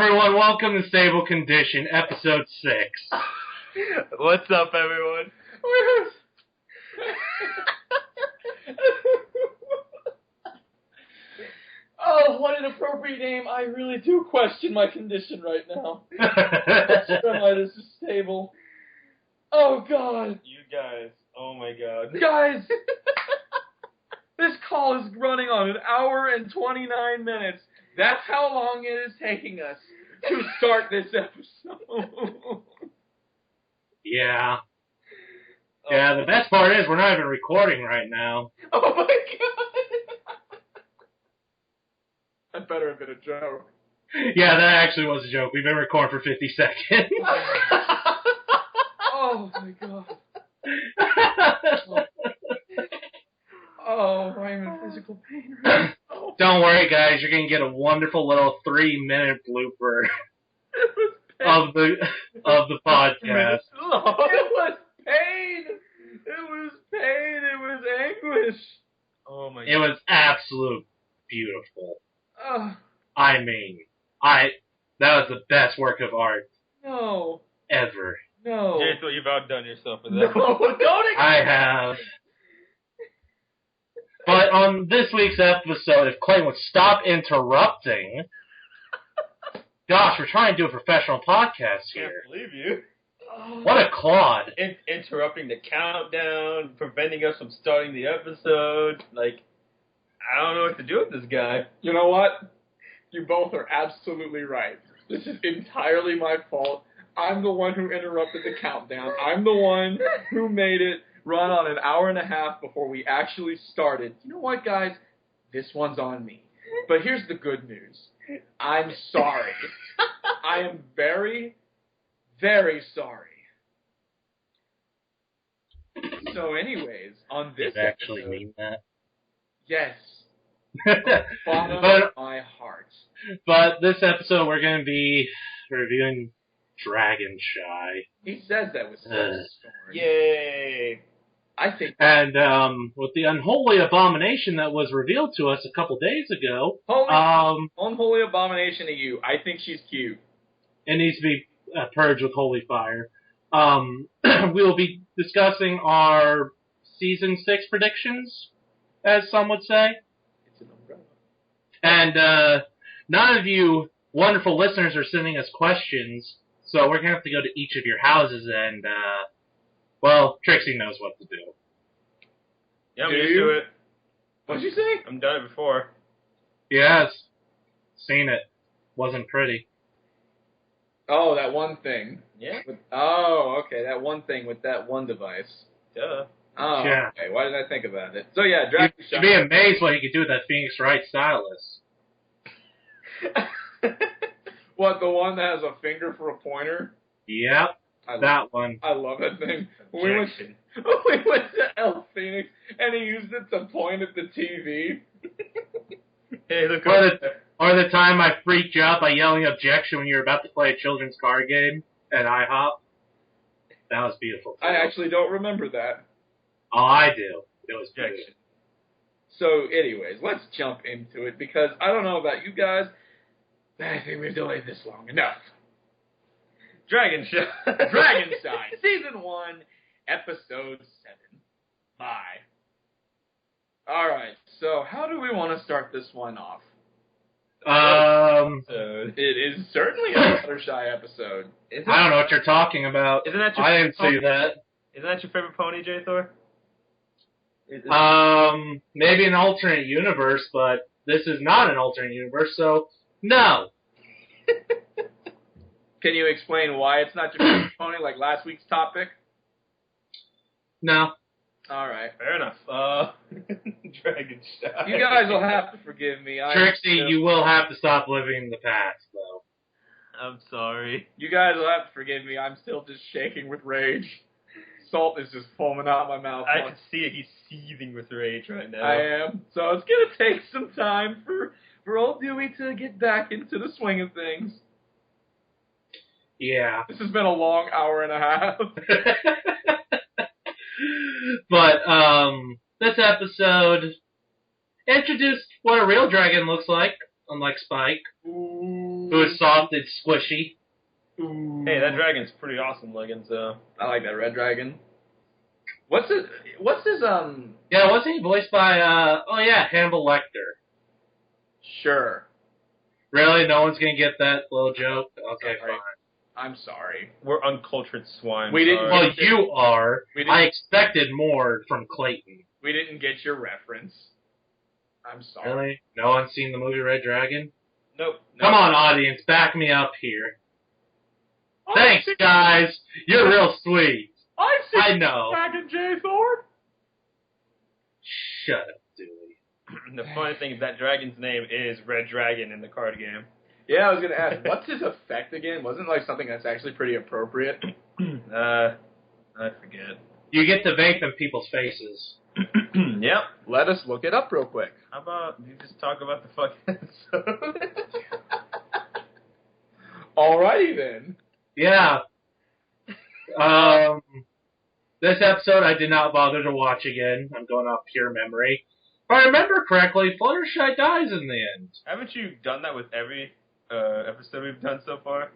everyone, welcome to Stable Condition, episode 6. What's up, everyone? Oh, what an appropriate name. I really do question my condition right now. Am I this is stable? Oh, God. You guys. Oh, my God. Guys! This call is running on 1 hour and 29 minutes. That's how long it is taking us to start this episode. Yeah. Yeah, the best part is we're not even recording right now. Oh, my God. That better have been a joke. Yeah, that actually was a joke. We've been recording for 50 seconds. Oh, my God. Oh, I'm in physical pain right now. Don't worry, guys. You're going to get a wonderful little 3-minute blooper of the podcast. It was pain. It was pain. It was anguish. Oh, my God. It was absolute beautiful. Oh, I mean, that was the best work of art no. ever. No. JWhoof, you've outdone yourself with No, that. don't I have. But on this week's episode, if Clayton would stop interrupting, gosh, we're trying to do a professional podcast I here. can't believe you. What a clod. Interrupting the countdown, preventing us from starting the episode. Like, I don't know what to do with this guy. You know what? You both are absolutely right. This is entirely my fault. I'm the one who interrupted the countdown. I'm the one who made it run on 1 hour and a half before we actually started. You know what, guys? This one's on me. But here's the good news. I'm sorry. I am very, very sorry. So anyways, on this Did you actually episode, mean that? yes, bottom but, of my heart. but this episode, we're going to be reviewing Dragon Shy. He says that with such scorn. Yay. I think. And with the unholy abomination that was revealed to us a couple days ago, Unholy abomination to you. I think she's cute. it needs to be purged with holy fire. We'll be discussing our season 6 predictions, as some would say. It's an umbrella. And none of you wonderful listeners are sending us questions, so we're going to have to go to each of your houses and, well, Trixie knows what to do. Yeah, I'm Do used you? to it. What'd you say? I've done it before. Yes. Seen it. Wasn't pretty. Oh, that one thing. Yeah. Okay, that one thing with that one device. Duh. Oh, Yeah. okay. Why didn't I think about it? So yeah, Dragon You'd be amazed what you could do with that Phoenix Wright stylus. What, the one that has a finger for a pointer? Yep, that one. I love that thing. We went Objection. to El Phoenix, and he used it to point at the TV. Hey, look Or over the, there. or the time I freaked you out by yelling objection when you were about to play a children's card game at IHOP. That was beautiful. I actually don't remember that. Oh, I do. It was Objection. beautiful. So, anyways, let's jump into it, because I don't know about you guys, but I think we've delayed this long enough. Dragon Show. Dragon Side, Season 1, Episode 7. Bye. Alright, so how do we want to start this one off? It is certainly a Fluttershy episode. I don't know what you're talking about. Isn't that your I didn't favorite see that. Isn't that your favorite pony, J. Thor? Maybe an alternate universe, but this is not an alternate universe, so no. Can you explain why it's not your favorite pony, like last week's topic? No. Alright. Fair enough. Dragon Show. You guys will have to forgive me. Trixie, you will have to stop living in the past, though. I'm sorry. You guys will have to forgive me. I'm still just shaking with rage. Salt is just foaming out my mouth. I can see it. He's seething with rage right now. I am. So it's going to take some time for old Dewey to get back into the swing of things. Yeah. This has been a long hour and a half. But, this episode introduced what a real dragon looks like, unlike Spike. Ooh. who is soft and squishy. Ooh. Hey, that dragon's pretty awesome looking, so. I like that red dragon. What's his Yeah, wasn't he voiced by, Hannibal Lecter? Sure. Really? No one's gonna get that little joke? Okay, Sorry. fine. I'm sorry. We're uncultured swine. We didn't- sorry. Well, you are. We didn't- I expected more from Clayton. We didn't get your reference. I'm sorry. Really? No one's seen the movie Red Dragon? Nope. Come on, audience, back me up here. Thanks, guys. You're real sweet. I know. Dragon J. Thor. Shut up, Dewie. The funny thing is that dragon's name is Red Dragon in the card game. Yeah, I was gonna ask, what's his effect again? Wasn't it like something that's actually pretty appropriate? I forget. You get to vape in people's faces. Yep. Let us look it up real quick. How about you just talk about the fucking episode? Alrighty then. Yeah. This episode I did not bother to watch again. I'm going off pure memory. If I remember correctly, Fluttershy dies in the end. Haven't you done that with every episode we've done so far?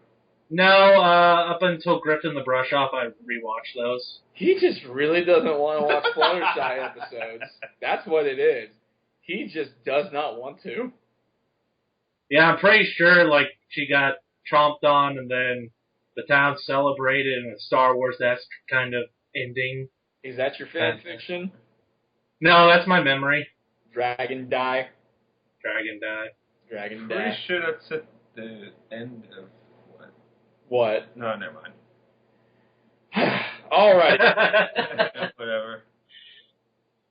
No, up until Griffin the Brush Off, I rewatched those. He just really doesn't want to watch Fluttershy episodes. That's what it is. He just does not want to. Yeah, I'm pretty sure, like, she got tromped on and then the town celebrated in a Star Wars-esque kind of ending. Is that your fan fiction? No, that's my memory. Dragon die. Dragon died. Dragon Pretty die. sure that's at the end of what? What? No, never mind. Alright. Whatever.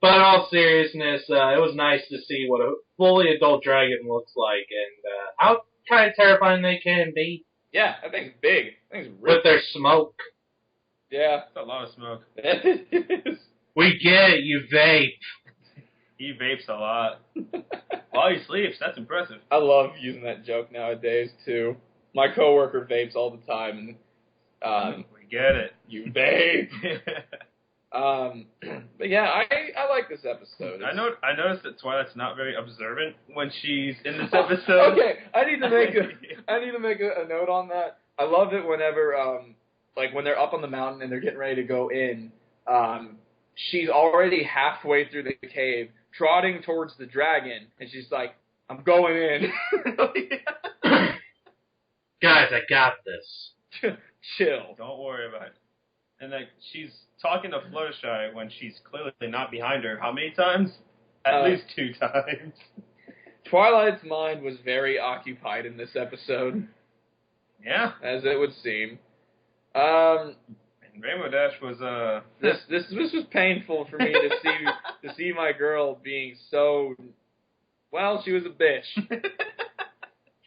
But in all seriousness, it was nice to see what a fully adult dragon looks like and how kind of terrifying they can be. Yeah, that thing's big. That thing's really With their smoke. Yeah. That's a lot of smoke. It is. We get it, you vape. He vapes a lot. While he sleeps, that's impressive. I love using that joke nowadays, too. My coworker vapes all the time, and We get it. you vape. But yeah, I like this episode. I noticed that Twilight's not very observant when she's in this episode. Okay, I need to make a note on that. I love it whenever like when they're up on the mountain and they're getting ready to go in, she's already halfway through the cave, trotting towards the dragon, and she's like, "I'm going in." Guys, I got this. Chill. Don't worry about it. And like she's talking to Fluttershy when she's clearly not behind her. How many times? At least 2 times. Twilight's mind was very occupied in this episode, Yeah. as it would seem. And Rainbow Dash was This was painful for me to see my girl being so. Well, she was a bitch.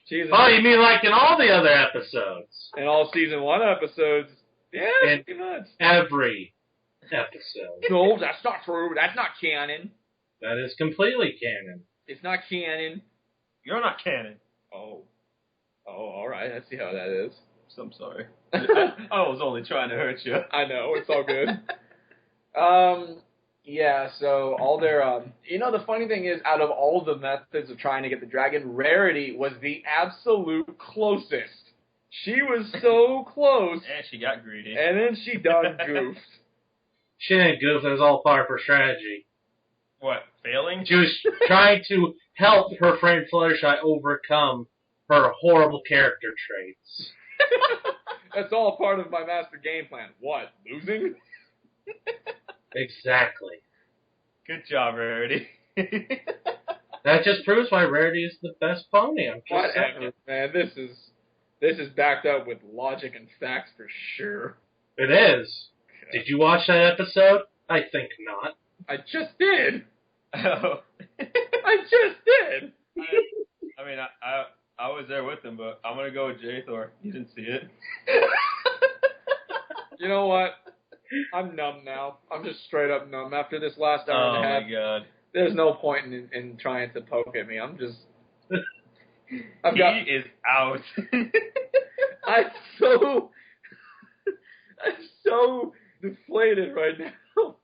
She was Oh, you mean like in all the other episodes? in all season 1 episodes. Yeah, In- pretty much. Every episode. No, that's not true. That's not canon. That is completely canon. It's not canon. You're not canon. Oh, all right. I see how that is. So I'm sorry. I was only trying to hurt you. I know, it's all good. Yeah, so all their, the funny thing is, out of all the methods of trying to get the dragon, Rarity was the absolute closest. She was so close, And she got greedy. and then she done goofed. She didn't goof, it was all part of her strategy. What, failing? She was trying to help her friend Fluttershy overcome her horrible character traits. That's all part of my master game plan. What, losing? Exactly. Good job, Rarity. That just proves why Rarity is the best pony. I'm just Whatever, saying. man. This is backed up with logic and facts for sure. It is. Did you watch that episode? I think not. I just did. Oh. I just did. I mean, I was there with him, but I'm going to go with J. Thor. You didn't see it. You know what? I'm numb now. I'm just straight up numb. After this last hour and a half, my God. there's no point in trying to poke at me. I'm just... He is out. I'm so deflated right now.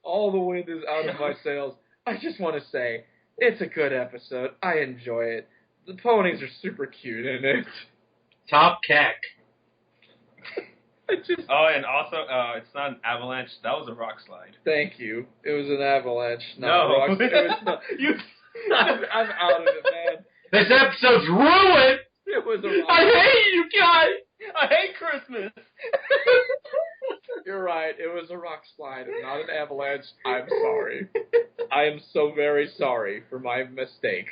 All the wind is out of my sails. I just want to say, it's a good episode. I enjoy it. The ponies are super cute in it. Top Keck. Oh, and also, it's not an avalanche. That was a rock slide. Thank you. It was an avalanche, not No. a rock. It was not. I'm out of it, man. This episode's ruined! It was a rock. I hate you guys! I hate Christmas. You're right. It was a rock slide, not an avalanche. I'm sorry. I am so very sorry for my mistake.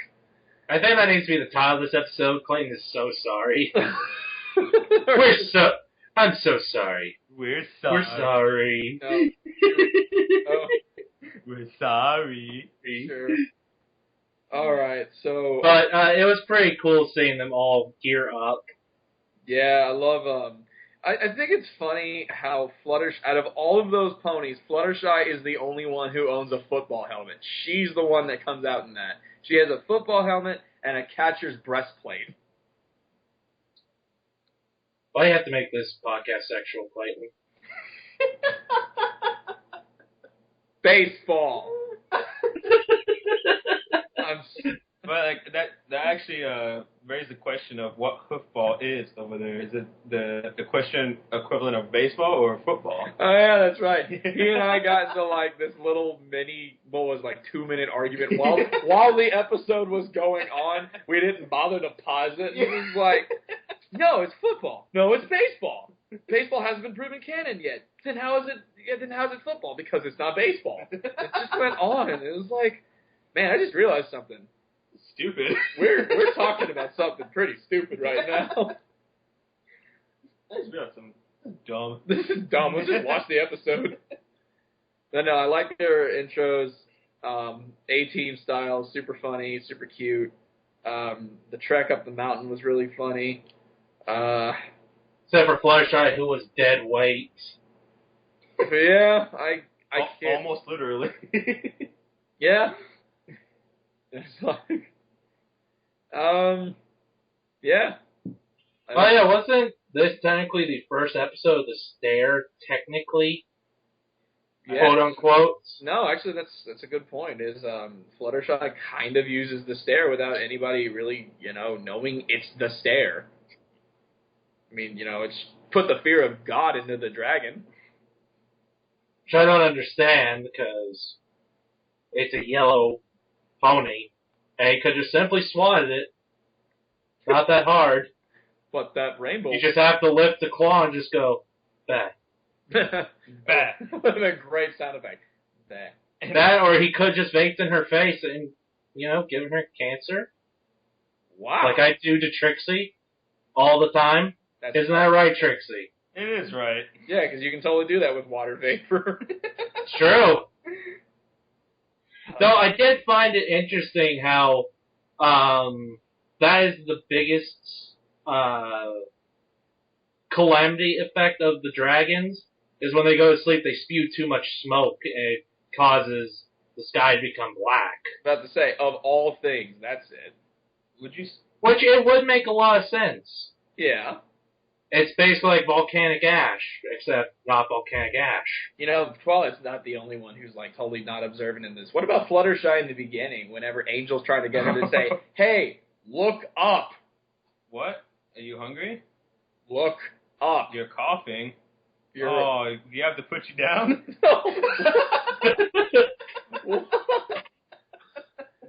I think that needs to be the title of this episode. Clayton is so sorry. I'm so sorry. We're sorry. We're sorry. No. Oh, We're sorry. sure. All right, so. But it was pretty cool seeing them all gear up. Yeah, I love I think it's funny how out of all of those ponies, Fluttershy is the only one who owns a football helmet. She's the one that comes out in that. She has a football helmet and a catcher's breastplate. Why do you have to make this podcast sexual, Clayton? Baseball. But like that actually raised the question of what hoofball is over there. Is it the question equivalent of baseball or football? Oh yeah, that's right. He and I got into like this little mini, 2-minute argument while the episode was going on. We didn't bother to pause it. It was like, no, it's football. No, it's baseball. Baseball hasn't been proven canon yet. Then how is it football? Because it's not baseball. It just went on, and it was like, man, I just realized something. Stupid. We're talking about something pretty stupid right now. I just realized something. Dumb. This is dumb. Let's just watch the episode. But no, I like their intros. A-Team style, super funny, super cute. The trek up the mountain was really funny. Except for Fluttershy, who was dead weight. Yeah, I can't. Almost literally. Yeah. It's like, yeah. Oh yeah, wasn't this technically the first episode of The Stair, technically? Yeah. Quote unquote? No, actually, that's a good point. Is Fluttershy kind of uses the stair without anybody really, knowing it's the stair. I mean, it's put the fear of God into the dragon. Which I don't understand, because it's a yellow pony, and he could just simply swatted it. Not that hard. But that rainbow... You just have to lift the claw and just go, bah. Bah. What a great sound effect. Bah. That, or he could just vaped in her face and, give her cancer. Wow. Like I do to Trixie all the time. Isn't that right, Trixie? It is right. Yeah, because you can totally do that with water vapor. It's true. Though I did find it interesting how that is the biggest calamity effect of the dragons, is when they go to sleep they spew too much smoke and it causes the sky to become black. About to say, of all things, that's it. Which it would make a lot of sense. Yeah. It's basically like volcanic ash, except not volcanic ash. Twilight's not the only one who's totally not observant in this. What about Fluttershy in the beginning, whenever Angel's trying to get her to say, hey, look up. What? Are you hungry? Look up. You're coughing. Do you have to put you down?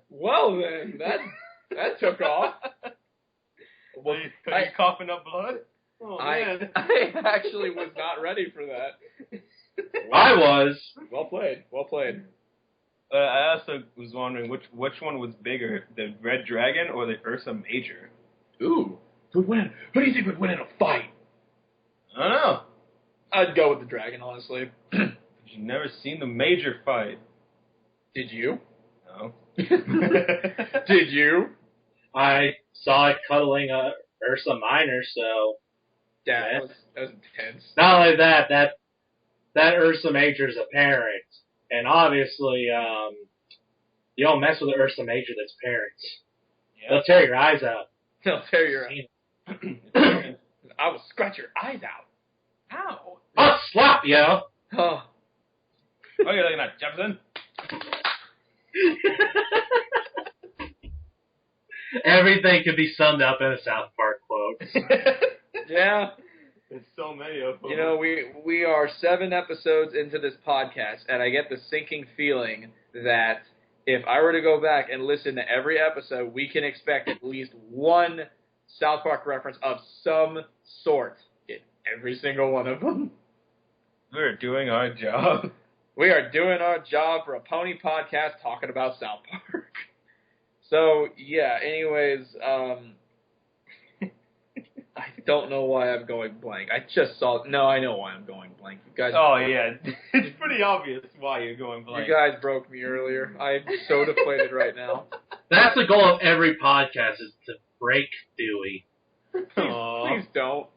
Well then, that took off. Well, are you coughing up blood? Oh, man. I actually was not ready for that. I was. Well played. Well played. I also was wondering which one was bigger, the Red Dragon or the Ursa Major? Ooh. Who do you think would win in a fight? I don't know. I'd go with the dragon, honestly. But you've never seen the Major fight. Did you? No. Did you? I saw it cuddling a Ursa Minor, so... Yeah, that was intense. Not only that Ursa Major is a parent, and obviously, you don't mess with an Ursa Major that's parents. Yeah. They'll tear your eyes out. They'll tear your eyes I will scratch your eyes out. Ow. I'll slap you! Oh. Oh, you're looking at Jefferson? Everything could be summed up in a South Park quote. Yeah. There's so many of them. You know, we are 7 episodes into this podcast, and I get the sinking feeling that if I were to go back and listen to every episode, we can expect at least one South Park reference of some sort in every single one of them. We're doing our job. We are doing our job for a pony podcast talking about South Park. So, yeah, anyways, I don't know why I'm going blank. I know why I'm going blank. You guys. Oh, yeah. It's pretty obvious why you're going blank. You guys broke me earlier. I'm so deflated right now. That's the goal of every podcast, is to break Dewie. Please don't.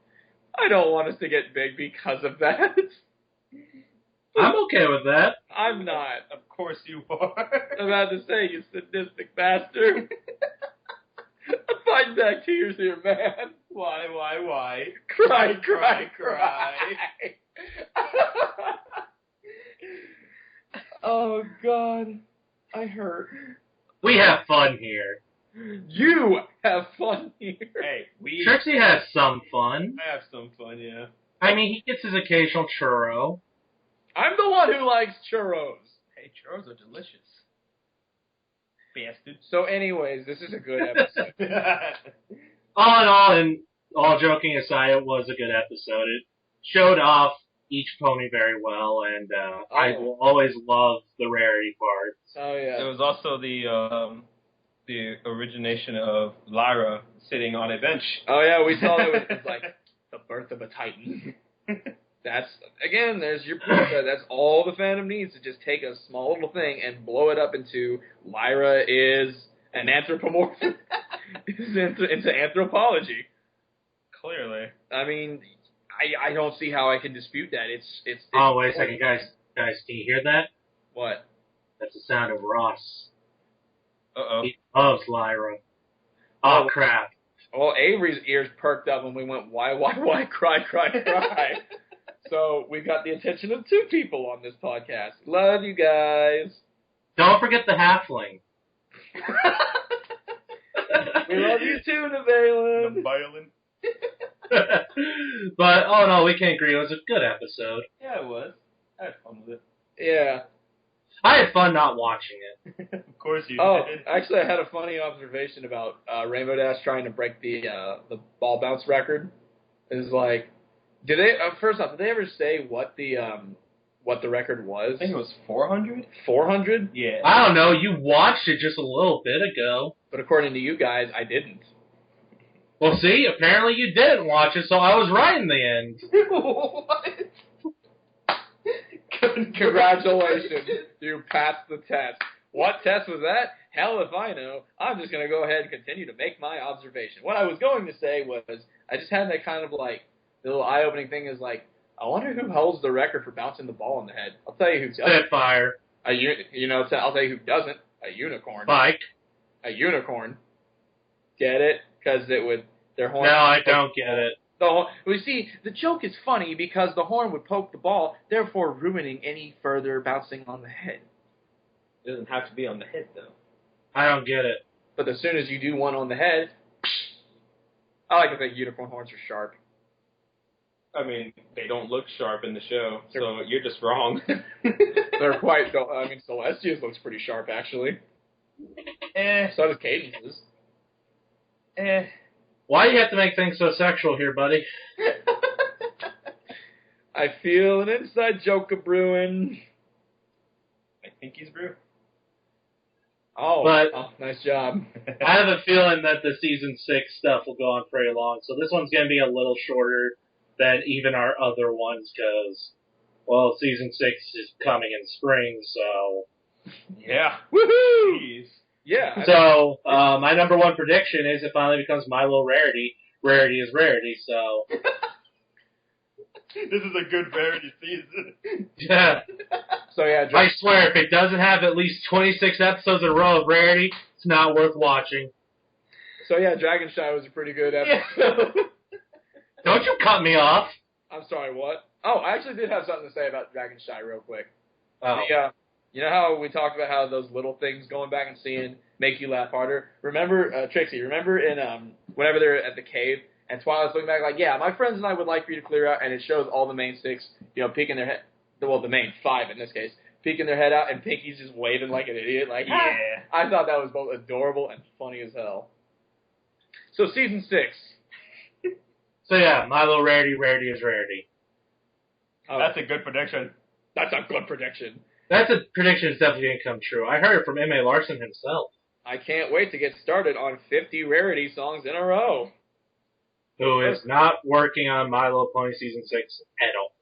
I don't want us to get big because of that. I'm okay with that. I'm not. Of course you are. I'm about to say, you sadistic bastard. I'm fighting back tears here, man. Why? Cry. Oh, God. I hurt. We have fun here. You have fun here. Hey, Trixie has some fun. I have some fun, yeah. I mean, he gets his occasional churro. I'm the one who likes churros. Hey, churros are delicious. Bastard. So anyways, this is a good episode. All in all, and all joking aside, it was a good episode. It showed off each pony very well, and I will always love the rarity parts. Oh, yeah. There was also the origination of Lyra sitting on a bench. Oh, yeah, we saw that it was like the birth of a titan. That's, again, there's your proof that that's all the fandom needs, to just take a small little thing and blow it up into Lyra is an anthropomorphic, into anthropology. Clearly. I mean, I don't see how I can dispute that. It's oh, wait a second, guys, can you hear that? What? That's the sound of Ross. Uh-oh. He loves Lyra. Oh, crap. Well, Avery's ears perked up when we went, why, cry. So we got the attention of 2 people on this podcast. Love you guys. Don't forget the halfling. We love you too, Nevalin. The violin. But, oh no, we can agree. It was a good episode. Yeah, it was. I had fun with it. Yeah. I had fun not watching it. Of course you did. Actually, I had a funny observation about Rainbow Dash trying to break the ball bounce record. It's like, first off, did they ever say what the record was? I think it was 400? 400? Yeah. I don't know. You watched it just a little bit ago. But according to you guys, I didn't. Well, see, apparently you didn't watch it, so I was right in the end. What? Congratulations. You passed the test. What test was that? Hell if I know. I'm just going to go ahead and continue to make my observation. What I was going to say was, I just had that kind of like, the little eye-opening thing is like, I wonder who holds the record for bouncing the ball in the head. I'll tell you who doesn't. Spitfire. I'll tell you who doesn't. A unicorn. Spike. A unicorn. Get it? Because their horn. No, I don't get it. We see, the joke is funny because the horn would poke the ball, therefore ruining any further bouncing on the head. It doesn't have to be on the head, though. I don't get it. But as soon as you do one on the head, I like to think unicorn horns are sharp. I mean, they don't look sharp in the show, so you're just wrong. They're quite, I mean, Celestia's looks pretty sharp, actually. So does Cadence's. Why do you have to make things so sexual here, buddy? I feel an inside joke of brewing. I think he's brew. Oh, nice job. I have a feeling that the season 6 stuff will go on pretty long, so this one's going to be a little shorter than even our other ones, because, well, season 6 is coming in spring, so... Yeah. Woohoo! Jeez. Yeah. So, my number 1 prediction is it finally becomes My Little Rarity. Rarity is rarity, so... This is a good rarity season. Yeah. So, yeah. I swear, if it doesn't have at least 26 episodes in a row of rarity, it's not worth watching. So, yeah, Dragonshy was a pretty good episode. Don't you cut me off. I'm sorry, what? Oh, I actually did have something to say about Dragonshy real quick. Oh. You know how we talked about how those little things, going back and seeing make you laugh harder. Remember, Trixie, remember in whenever they're at the cave, and Twilight's looking back like, yeah, my friends and I would like for you to clear out, and it shows all the main six, peeking their head, well, the main five in this case, peeking their head out, and Pinky's just waving like an idiot, like, yeah. I thought that was both adorable and funny as hell. So season 6. So yeah, Milo rarity is rarity. Oh, that's a good prediction. That's a good prediction. That's a prediction that's definitely going to come true. I heard it from M.A. Larson himself. I can't wait to get started on 50 rarity songs in a row. Who is not working on My Little Pony Season 6 at all.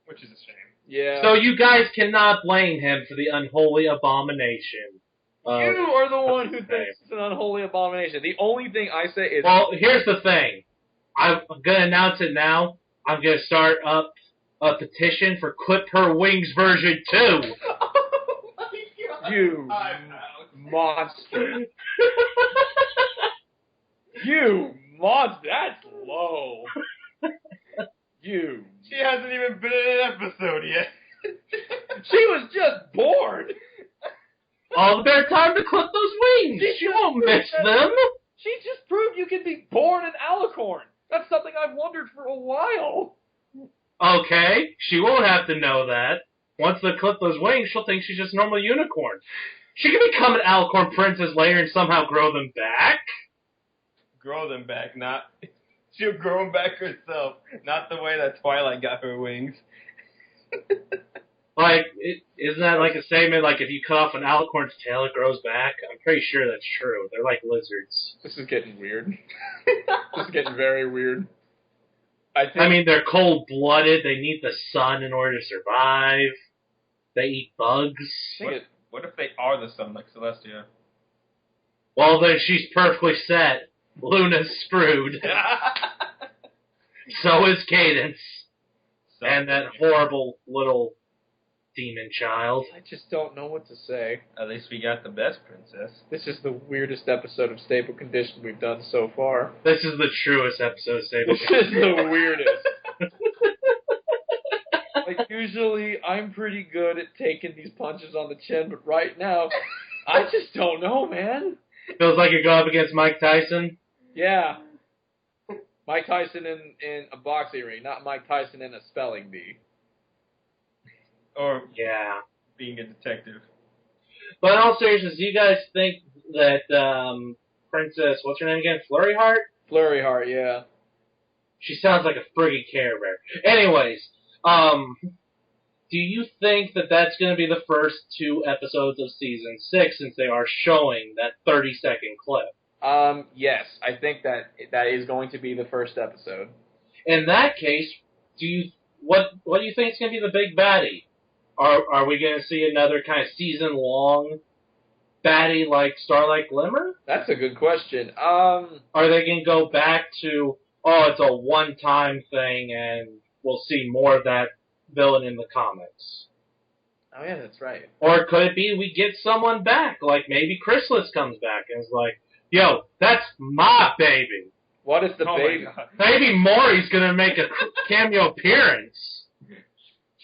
Which is a shame. Yeah. So you guys cannot blame him for the unholy abomination. You are the one who thinks it's an unholy abomination. The only thing I say is... Well, here's the thing. I'm going to announce it now. I'm going to start up a petition for Clip Her Wings version 2. Oh my God. You monster. You monster. That's low. You. She hasn't even been in an episode yet. She was just born. All the better time to clip those wings. She won't miss them. She just proved you can be born an alicorn. That's something I've wondered for a while. Okay, she won't have to know that. Once they clip those wings, she'll think she's just a normal unicorn. She can become an alicorn princess later and somehow grow them back. Grow them back, not... She'll grow them back herself, not the way that Twilight got her wings. Like, isn't that like a statement, like if you cut off an alicorn's tail, it grows back? I'm pretty sure that's true. They're like lizards. This is getting weird. This is getting very weird. I mean, they're cold-blooded. They need the sun in order to survive. They eat bugs. What if they are the sun, like Celestia? Well, then she's perfectly set. Luna's screwed. So is Cadence. And that horrible little demon child. I just don't know what to say. At least we got the best princess. This is the weirdest episode of Stable Condition we've done so far. This is the truest episode of Stable Condition. This is the weirdest. Like, usually I'm pretty good at taking these punches on the chin, but right now, I just don't know, man. Feels like you're going up against Mike Tyson? Yeah. Mike Tyson in a boxing ring, not Mike Tyson in a spelling bee. Or yeah, being a detective. But in all seriousness, do you guys think that Princess, what's her name again, Flurry Heart? Flurry Heart, yeah. She sounds like a friggin' Care Bear. Anyways, do you think that that's going to be the first 2 episodes of Season 6 since they are showing that 30-second clip? Yes, I think that is going to be the first episode. In that case, what do you think is going to be the big baddie? Are we going to see another kind of season-long baddie like Starlight Glimmer? That's a good question. Are they going to go back to, it's a one-time thing and we'll see more of that villain in the comics? Oh, yeah, that's right. Or could it be we get someone back, like maybe Chrysalis comes back and is like, yo, that's my baby. What is the baby? Maybe Maury's going to make a cameo appearance.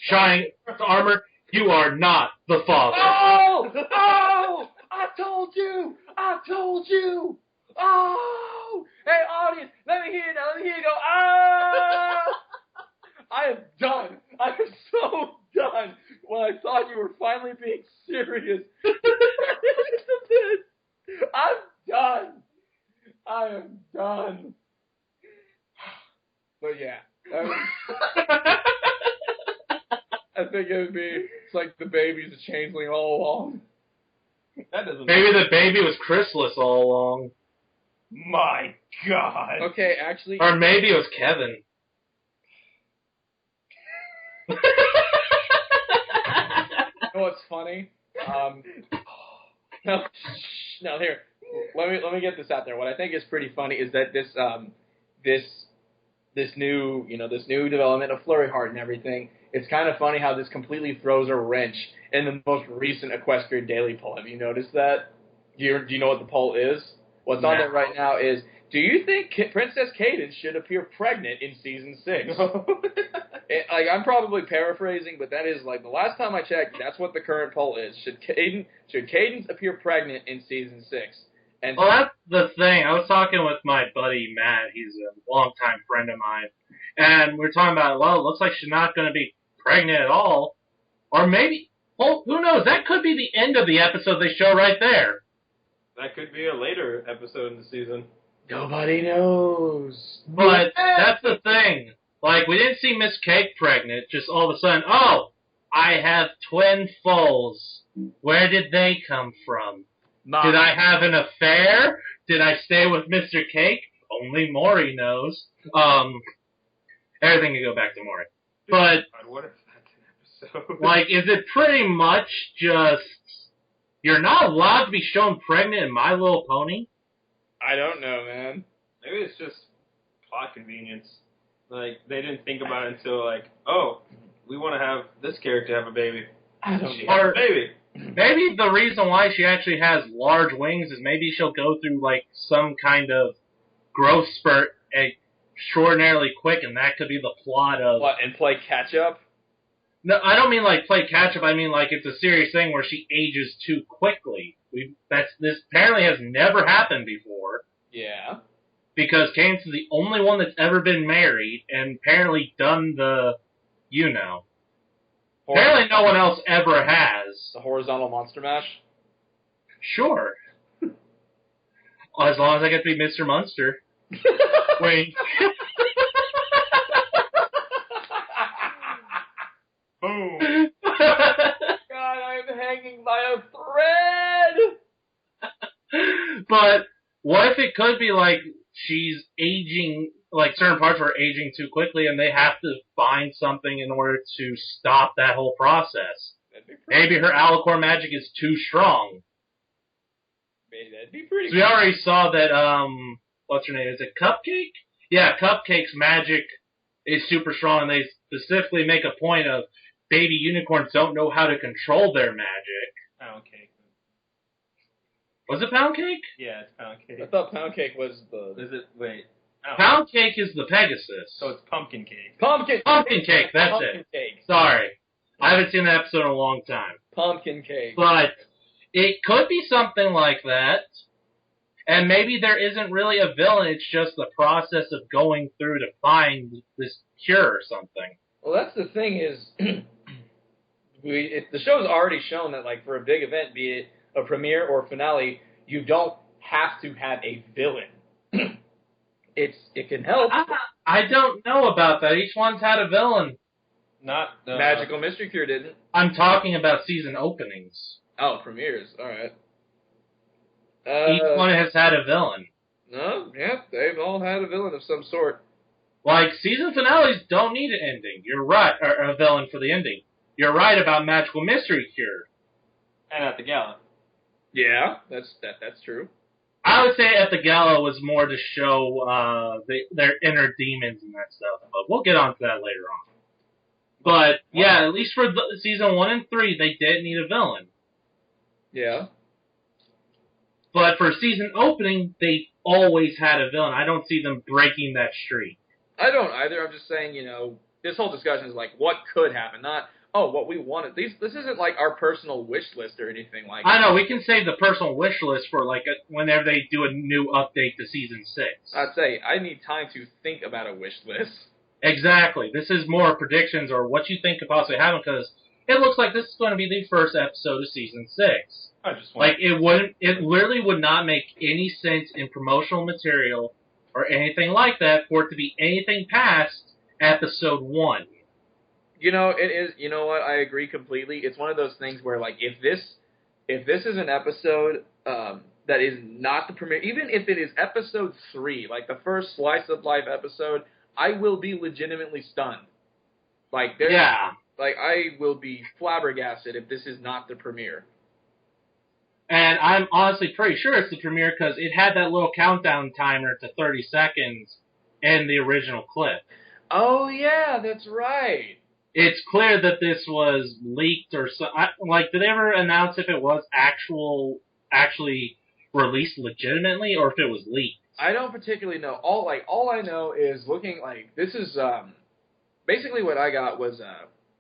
Shining armor, you are not the father. Oh! Oh! I told you! I told you! Oh! Hey, audience, let me hear you now. Let me hear you go, ah! I am done. I am so done. When I thought you were finally being serious. I'm done. I am done. But yeah. I think it would be, it's like the baby's a changeling all along. That doesn't Maybe the baby was Chrysalis all along. My God. Okay, actually. Or maybe it was Kevin. You know what's funny? No, here. Let me get this out there. What I think is pretty funny is that this new development of Flurry Heart and everything. It's kind of funny how this completely throws a wrench in the most recent Equestrian Daily poll. Have you noticed that? Do you know what the poll is? What's on there right now is Do you think Princess Cadence should appear pregnant in season 6? I'm probably paraphrasing, but that is like the last time I checked. That's what the current poll is. Should Cadence appear pregnant in season 6? And well, that's the thing. I was talking with my buddy Matt. He's a longtime friend of mine, and we were talking about. Well, it looks like she's not going to be pregnant at all, or maybe. Well, who knows? That could be the end of the episode they show right there. That could be a later episode in the season. Nobody knows. But that's the thing. Like, we didn't see Miss Cake pregnant, just all of a sudden, oh, I have twin foals. Where did they come from? Did I have an affair? Did I stay with Mr. Cake? Only Maury knows. Everything can go back to Maury. But, what if that's an episode? like, is it pretty much just, you're not allowed to be shown pregnant in My Little Pony? I don't know, man. Maybe it's just plot convenience. Like, they didn't think about it until, like, oh, we want to have this character have a baby. I don't She know. has a baby. Maybe the reason why she actually has large wings is maybe she'll go through, like, some kind of growth spurt extraordinarily quick, and that could be the plot of... What, and play catch-up? No, I don't mean, like, play catch-up. I mean, like, it's a serious thing where she ages too quickly. This apparently has never happened before. Yeah. Because Cadence is the only one that's ever been married, and apparently done the, you know. Apparently no one else ever has. The horizontal monster mash? Sure. As long as I get to be Mr. Munster. Wait. Boom. God, I'm hanging by a thread! But what if it could be like she's aging, like certain parts are aging too quickly and they have to find something in order to stop that whole process? Maybe her Alicorn magic is too strong. That'd be pretty So we already saw that, what's her name? Is it Cupcake? Yeah, Cupcake's magic is super strong, and they specifically make a point of baby unicorns don't know how to control their magic. Pound cake. Was it Pound Cake? Yeah, it's pound cake. I thought pound cake was the... Is it? Wait. Oh. Pound Cake is the Pegasus. So it's pumpkin cake. Pumpkin Cake, that's pumpkin it. Cake. Sorry. I haven't seen that episode in a long time. Pumpkin cake. But it could be something like that. And maybe there isn't really a villain, it's just the process of going through to find this cure or something. Well, that's the thing is, the show's already shown that, like, for a big event, be it a premiere or finale, you don't have to have a villain. It can help. I don't know about that. Each one's had a villain. Not the... Magical Mystery Cure didn't. I'm talking about season openings. Oh, premieres. All right. Each one has had a villain. No, yeah, they've all had a villain of some sort. Like, season finales don't need an ending. You're right. Or a villain for the ending. You're right about Magical Mystery Cure. And at the gala. Yeah, that's true. I would say at the gala was more to show their inner demons and that stuff. But we'll get on to that later on. But, yeah, at least for season 1 and 3, they did need a villain. Yeah. But for season opening, they always had a villain. I don't see them breaking that streak. I don't either. I'm just saying, you know, this whole discussion is like, what could happen? Not, oh, what we wanted. This isn't like our personal wish list or anything like that. I know, we can save the personal wish list for like whenever they do a new update to season 6. I'd say, I need time to think about a wish list. Exactly. This is more predictions or what you think could possibly happen, because it looks like this is going to be the first episode of season 6. I just want... Like, it literally would not make any sense in promotional material or anything like that for it to be anything past episode 1. You know, it is, you know what, I agree completely. It's one of those things where, like, if this is an episode that is not the premiere, even if it is episode 3, like the first Slice of Life episode, I will be legitimately stunned. Like, yeah. Like, I will be flabbergasted if this is not the premiere. And I'm honestly pretty sure it's the premiere because it had that little countdown timer to 30 seconds in the original clip. Oh, yeah, that's right. It's clear that this was leaked or so. Like, did they ever announce if it was actually released legitimately or if it was leaked. I don't particularly know. All I know is looking this is basically what I got was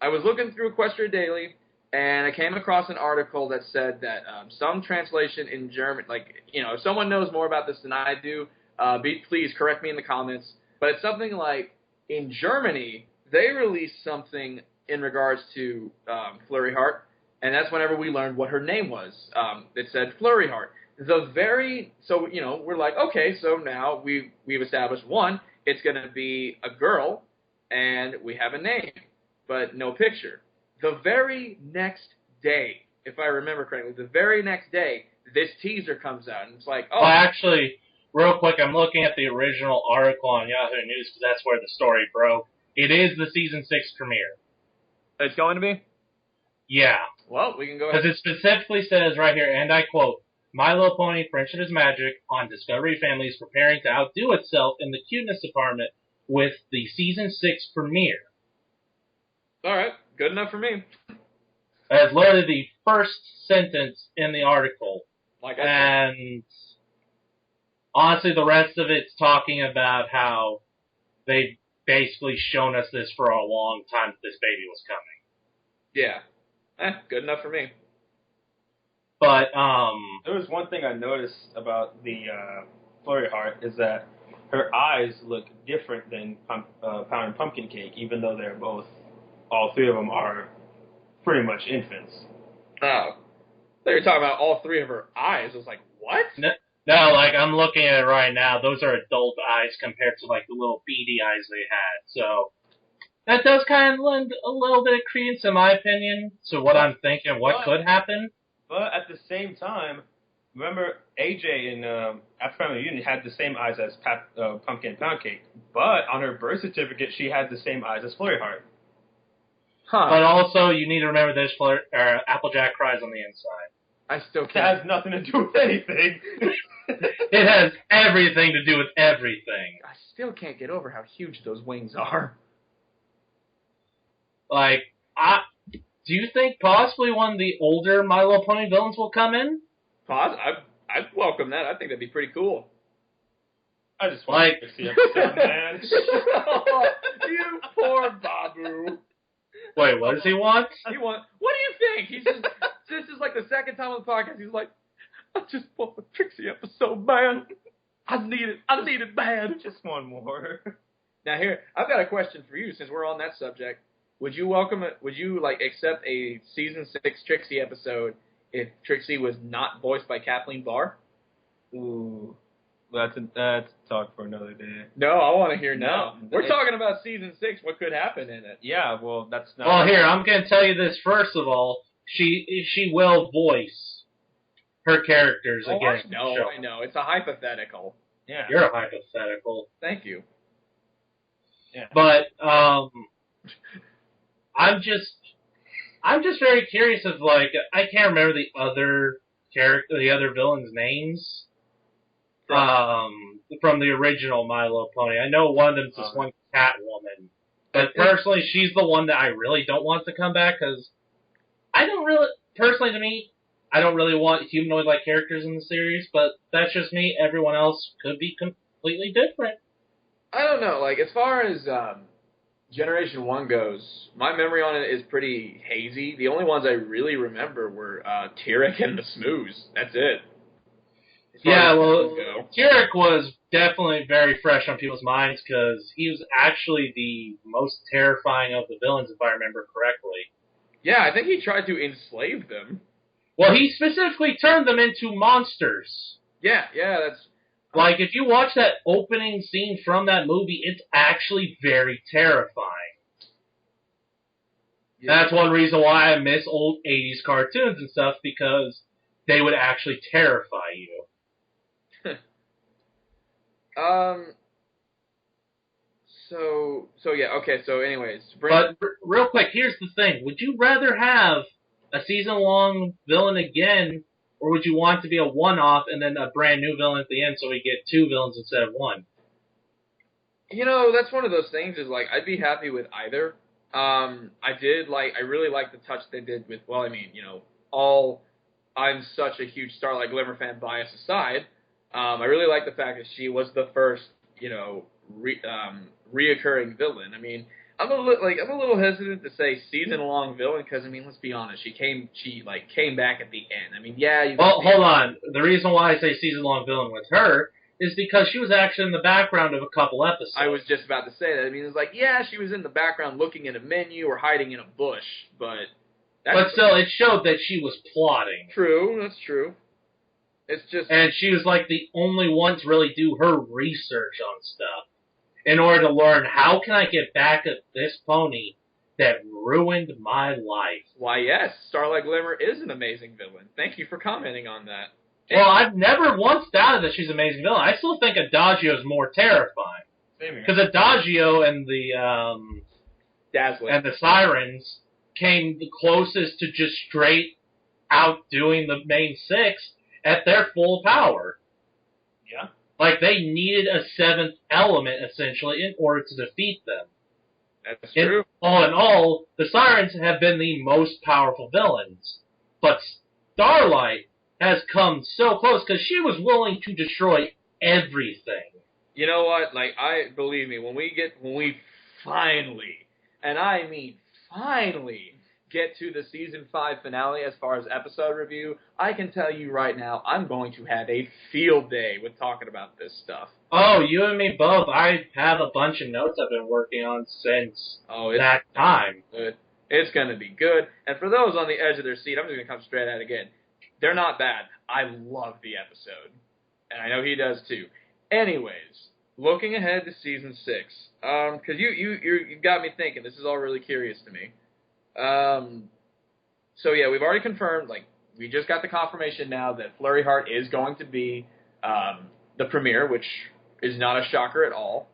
I was looking through Equestria Daily and I came across an article that said that some translation in German, if someone knows more about this than I do, please correct me in the comments. But it's something like in Germany they released something in regards to Flurry Heart, and that's whenever we learned what her name was. It said Flurry Heart. We're like, okay, so now we've established one, it's going to be a girl, and we have a name, but no picture. The very next day, if I remember correctly, this teaser comes out, and it's like, oh. Well, actually, real quick, I'm looking at the original article on Yahoo News because that's where the story broke. It is the Season 6 premiere. It's going to be? Yeah. Well, we can go ahead. Because it specifically says right here, and I quote, My Little Pony Friendship is Magic on Discovery Family is preparing to outdo itself in the cuteness department with the Season 6 premiere. All right. Good enough for me. That's literally the first sentence in the article. And honestly, the rest of it's talking about how they've basically shown us this for a long time that this baby was coming. Yeah. Good enough for me. But, there was one thing I noticed about the Flurry Heart is that her eyes look different than Pound and Pumpkin Cake, even though all three of them are pretty much infants. Oh. They were talking about all three of her eyes. I was like, what? No, I'm looking at it right now. Those are adult eyes compared to, the little beady eyes they had. So, that does kind of lend a little bit of credence, in my opinion, to what I'm thinking, what could happen. But at the same time, remember AJ in After Family Reunion had the same eyes as Pumpkin and Pound Cake, but on her birth certificate she had the same eyes as Flurry Heart. Huh. But also, you need to remember this: Applejack cries on the inside. I still can't. That has nothing to do with anything. It has everything to do with everything. I still can't get over how huge those wings are. Do you think possibly one of the older My Little Pony villains will come in? I'd welcome that. I think that'd be pretty cool. I just want to see episode, man. You poor Babu. Wait, what does he want? What do you think? This is like the second time on the podcast. He's like, I just want the Trixie episode, man. I need it bad. Just one more. Now here, I've got a question for you since we're on that subject. Would you accept a season 6 Trixie episode if Trixie was not voiced by Kathleen Barr? Ooh, that's talk for another day. No, I want to hear now. We're talking about season 6. What could happen in it? Yeah, well, that's not. Well, here I'm going to tell you this first of all. She will voice her characters again. I know. It's a hypothetical. Yeah, you're a hypothetical. Thank you. Yeah, but I'm just very curious of I can't remember the other villains' names from the original My Little Pony. I know one of them's this one cat woman, but personally, she's the one that I really don't want to come back because I don't really want humanoid-like characters in the series. But that's just me. Everyone else could be completely different. I don't know. As far as Generation 1 goes, my memory on it is pretty hazy. The only ones I really remember were Tyrek and the Smooze. That's it. Yeah, well, Tyrek was definitely very fresh on people's minds because he was actually the most terrifying of the villains, if I remember correctly. Yeah, I think he tried to enslave them. Well, he specifically turned them into monsters. Yeah, that's... if you watch that opening scene from that movie, it's actually very terrifying. Yeah. That's one reason why I miss old 80s cartoons and stuff, because they would actually terrify you. Anyways. But real quick, here's the thing. Would you rather have a season-long villain again, or would you want it to be a one-off and then a brand new villain at the end so we get 2 villains instead of 1? That's one of those things is I'd be happy with either. I really like the touch they did with, all I'm such a huge Starlight Glimmer fan, bias aside, I really like the fact that she was the first, reoccurring villain. I mean, I'm a little hesitant to say season-long villain because, I mean, let's be honest, she came back at the end. I mean, yeah. Well, hold on. The reason why I say season-long villain with her is because she was actually in the background of a couple episodes. I was just about to say that. I mean, it's like, yeah, she was in the background looking at a menu or hiding in a bush, but still, it showed that she was plotting. True, that's true. It's just... And she was like the only one to really do her research on stuff in order to learn how can I get back at this pony that ruined my life. Why, yes, Starlight Glimmer is an amazing villain. Thank you for commenting on that. Well, I've never once doubted that she's an amazing villain. I still think Adagio is more terrifying. Same here. Because Adagio and the Dazzling and the Sirens came the closest to just straight outdoing the main six at their full power. Yeah. Like, they needed a seventh element, essentially, in order to defeat them. That's true. All in all, the Sirens have been the most powerful villains. But Starlight has come so close because she was willing to destroy everything. You know what? Like, believe me, when we finally, and I mean finally, get to the season 5 finale as far as episode review, I can tell you right now, I'm going to have a field day with talking about this stuff. Oh, you and me both. I have a bunch of notes I've been working on since that time. Good. It's going to be good. And for those on the edge of their seat, I'm just going to come straight at it again. They're not bad. I love the episode. And I know he does too. Anyways, looking ahead to season 6. Because you've got me thinking. This is all really curious to me. So yeah, we've already confirmed, we just got the confirmation now that Flurry Heart is going to be, the premiere, which is not a shocker at all.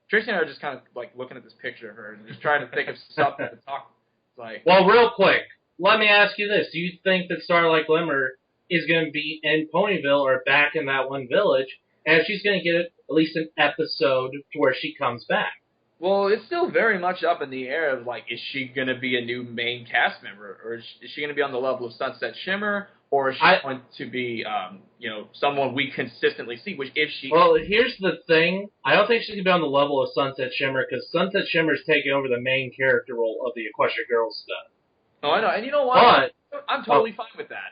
Trixie and I are just kind of, looking at this picture of her and just trying to think of something to talk, Well, real quick, let me ask you this. Do you think that Starlight Glimmer is going to be in Ponyville or back in that one village, and she's going to get at least an episode to where she comes back? Well, it's still very much up in the air of, is she going to be a new main cast member? Or is she going to be on the level of Sunset Shimmer? Or is she going to be, someone we consistently see? Well, here's the thing. I don't think she's going to be on the level of Sunset Shimmer, because Sunset Shimmer's taking over the main character role of the Equestria Girls stuff. Oh, I know. And you know what? I'm totally fine with that.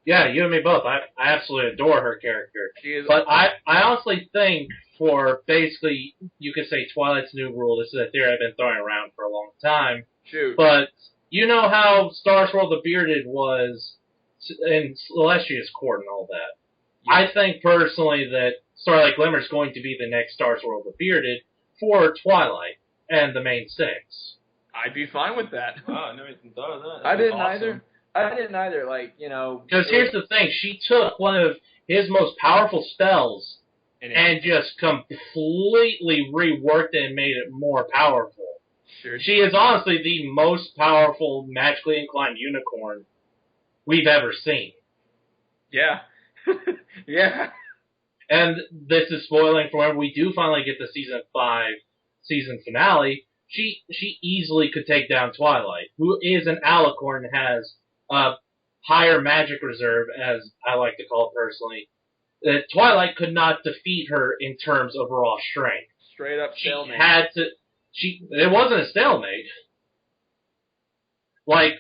Yeah, you and me both. I absolutely adore her character. She is. But I honestly think for basically, you could say Twilight's new rule, this is a theory I've been throwing around for a long time. Shoot. But you know how Star Swirl the Bearded was in Celestia's court and all that. Yeah. I think personally that Starlight Glimmer is going to be the next Star Swirl the Bearded for Twilight and the main six. I'd be fine with that. Wow, I never even thought of that. I didn't either. Because here's the thing. She took one of his most powerful spells and just completely reworked it and made it more powerful. Sure. She is honestly the most powerful magically inclined unicorn we've ever seen. Yeah. Yeah. And this is spoiling for when we do finally get the season 5 season finale. She easily could take down Twilight, who is an alicorn and has a higher magic reserve, as I like to call it personally. Twilight could not defeat her in terms of raw strength. Straight up stalemate. It wasn't a stalemate.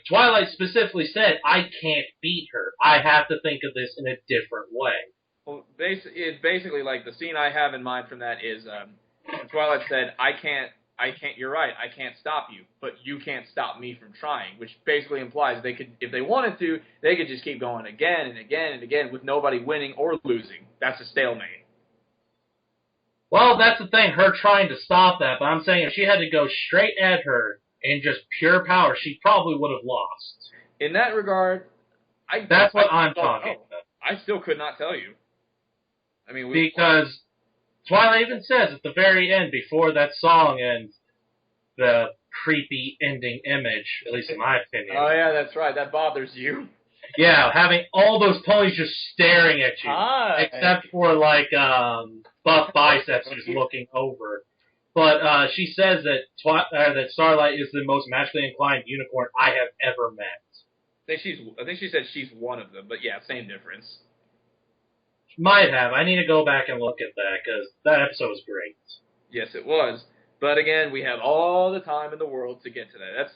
Twilight specifically said, I can't beat her. I have to think of this in a different way. Well, it's basically the scene I have in mind from that is Twilight said, I can't, you're right, I can't stop you, but you can't stop me from trying, which basically implies they could, if they wanted to, they could just keep going again and again and again with nobody winning or losing. That's a stalemate. Well, that's the thing, her trying to stop that, but I'm saying if she had to go straight at her in just pure power, she probably would have lost. In that regard, that's what I'm talking about. I still could not tell you. I mean, because Twilight even says at the very end, before that song ends, the creepy ending image, at least in my opinion. Oh, yeah, that's right. That bothers you. Yeah, having all those ponies just staring at you. Except for, Buff Biceps who's looking over. But she says that that Starlight is the most magically inclined unicorn I have ever met. I think she said she's one of them, but yeah, same difference. Might have. I need to go back and look at that, because that episode was great. Yes, it was. But again, we have all the time in the world to get to that. That's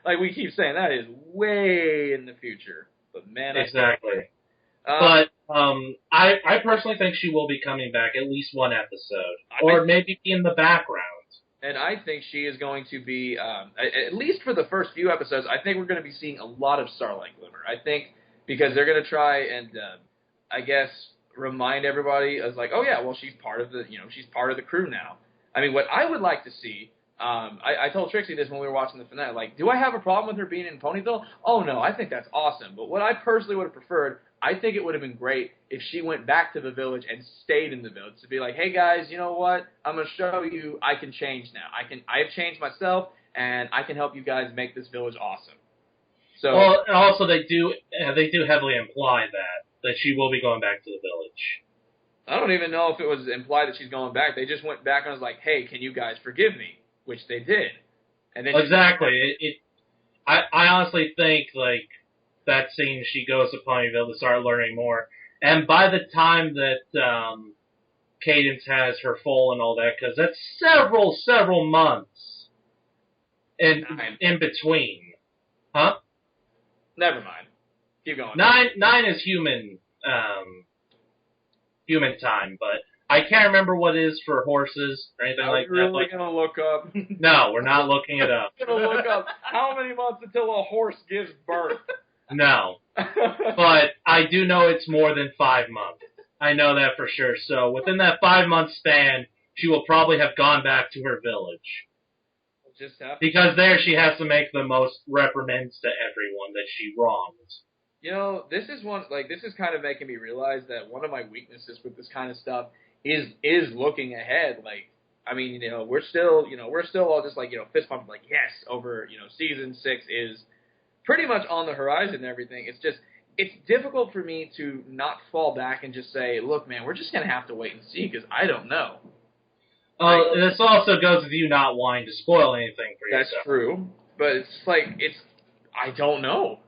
like we keep saying, that is way in the future. But man, exactly. But I personally think she will be coming back at least one episode, or maybe be in the background. And I think she is going to be, at least for the first few episodes, I think we're going to be seeing a lot of Starlight Glimmer. I think because they're going to try and, I guess, remind everybody as like, oh yeah, well she's part of the crew now. I mean, what I would like to see, I told Trixie this when we were watching the finale, like, do I have a problem with her being in Ponyville? Oh no, I think that's awesome. But what I personally would have preferred, I think it would have been great if she went back to the village and stayed in the village to be like, hey guys, you know what? I'm going to show you I can change now. I have changed myself, and I can help you guys make this village awesome. So, well, also they do heavily imply that she will be going back to the village. I don't even know if it was implied that she's going back. They just went back and was like, hey, can you guys forgive me? Which they did. And then exactly. I honestly think, like, that scene, she goes to Ponyville to start learning more. And by the time that Cadence has her full and all that, because that's several months in between. Huh? Never mind. Keep going. 9 is human time, but I can't remember what it is for horses or anything like that. Are you really going to look up? No, we're not looking it up. I'm going to look up how many months until a horse gives birth. No. But I do know it's more than 5 months. I know that for sure. So within that 5-month span, she will probably have gone back to her village. Because there she has to make the most reprimands to everyone that she wronged. You know, this is kind of making me realize that one of my weaknesses with this kind of stuff is looking ahead. Like, I mean, we're still all just like, fist pumping like, yes, over, season 6 is pretty much on the horizon and everything. It's just, it's difficult for me to not fall back and just say, look, man, we're just going to have to wait and see because I don't know. This also goes with you not wanting to spoil anything for yourself. That's true. But it's like, I don't know.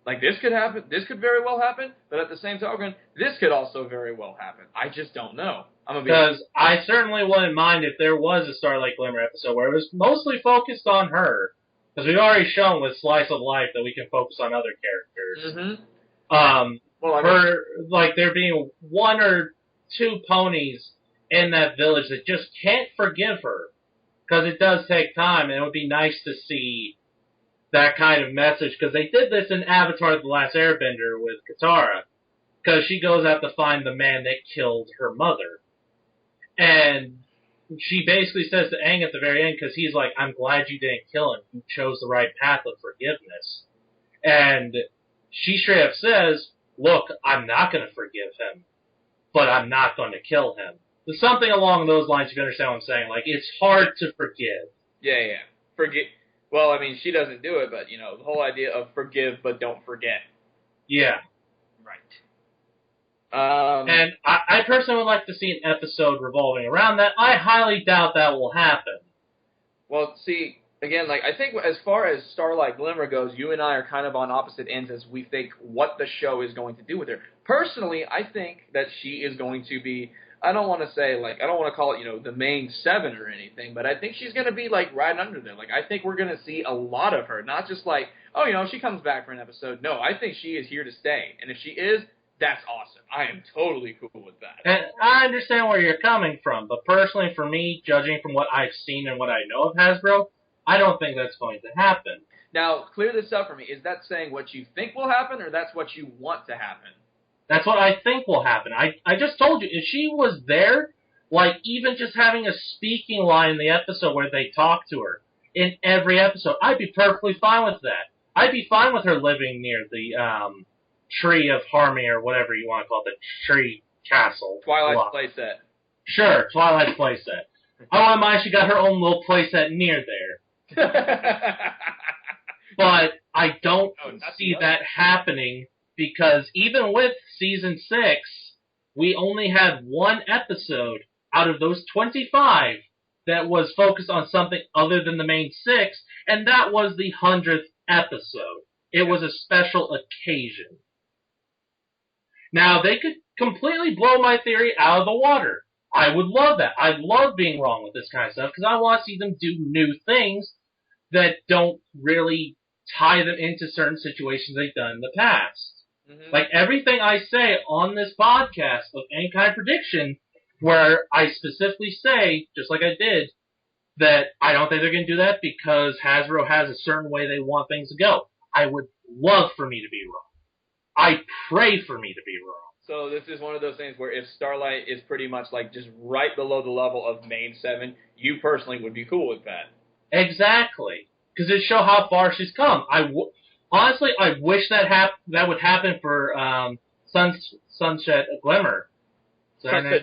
Like, this could happen, this could very well happen, but at the same token, this could also very well happen. I just don't know. Because I certainly wouldn't mind if there was a Starlight Glimmer episode where it was mostly focused on her. Because we've already shown with Slice of Life that we can focus on other characters. Mm-hmm. There being 1 or 2 ponies in that village that just can't forgive her. Because it does take time, and it would be nice to see that kind of message. Because they did this in Avatar The Last Airbender with Katara. Because she goes out to find the man that killed her mother. And she basically says to Aang at the very end, because he's like, I'm glad you didn't kill him. You chose the right path of forgiveness. And she straight up says, look, I'm not going to forgive him, but I'm not going to kill him. There's something along those lines, if you understand what I'm saying. Like, it's hard to forgive. Yeah. Well, I mean, she doesn't do it, but, the whole idea of forgive but don't forget. Yeah. Right. And I personally would like to see an episode revolving around that. I highly doubt that will happen. Well, see, again, like, I think as far as Starlight Glimmer goes, you and I are kind of on opposite ends as we think what the show is going to do with her. Personally, I think that she is going to be, I don't want to call it, the main 7 or anything, but I think she's going to be, like, right under there. Like, I think we're going to see a lot of her, not just like, oh, she comes back for an episode. No, I think she is here to stay. And if she is, that's awesome. I am totally cool with that. And I understand where you're coming from, but personally for me, judging from what I've seen and what I know of Hasbro, I don't think that's going to happen. Now, clear this up for me. Is that saying what you think will happen, or that's what you want to happen? That's what I think will happen. I just told you, if she was there, like even just having a speaking line in the episode where they talk to her, in every episode, I'd be perfectly fine with that. I'd be fine with her living near the, Tree of Harmony, or whatever you want to call it, the Tree Castle. Twilight's playset. Sure, Twilight's playset. I don't mind she got her own little playset near there. But I don't see that happening, because even with Season 6, we only had 1 episode out of those 25 that was focused on something other than the main 6, and that was the 100th episode. It was a special occasion. Now, they could completely blow my theory out of the water. I would love that. I love being wrong with this kind of stuff, because I want to see them do new things that don't really tie them into certain situations they've done in the past. Mm-hmm. Like everything I say on this podcast of any kind of prediction, where I specifically say, just like I did, that I don't think they're going to do that because Hasbro has a certain way they want things to go. I would love for me to be wrong. I pray for me to be wrong. So this is one of those things where if Starlight is pretty much like just right below the level of main 7, you personally would be cool with that. Exactly. Because it shows how far she's come. Honestly, I wish that would happen for Sunset Glimmer. Sunset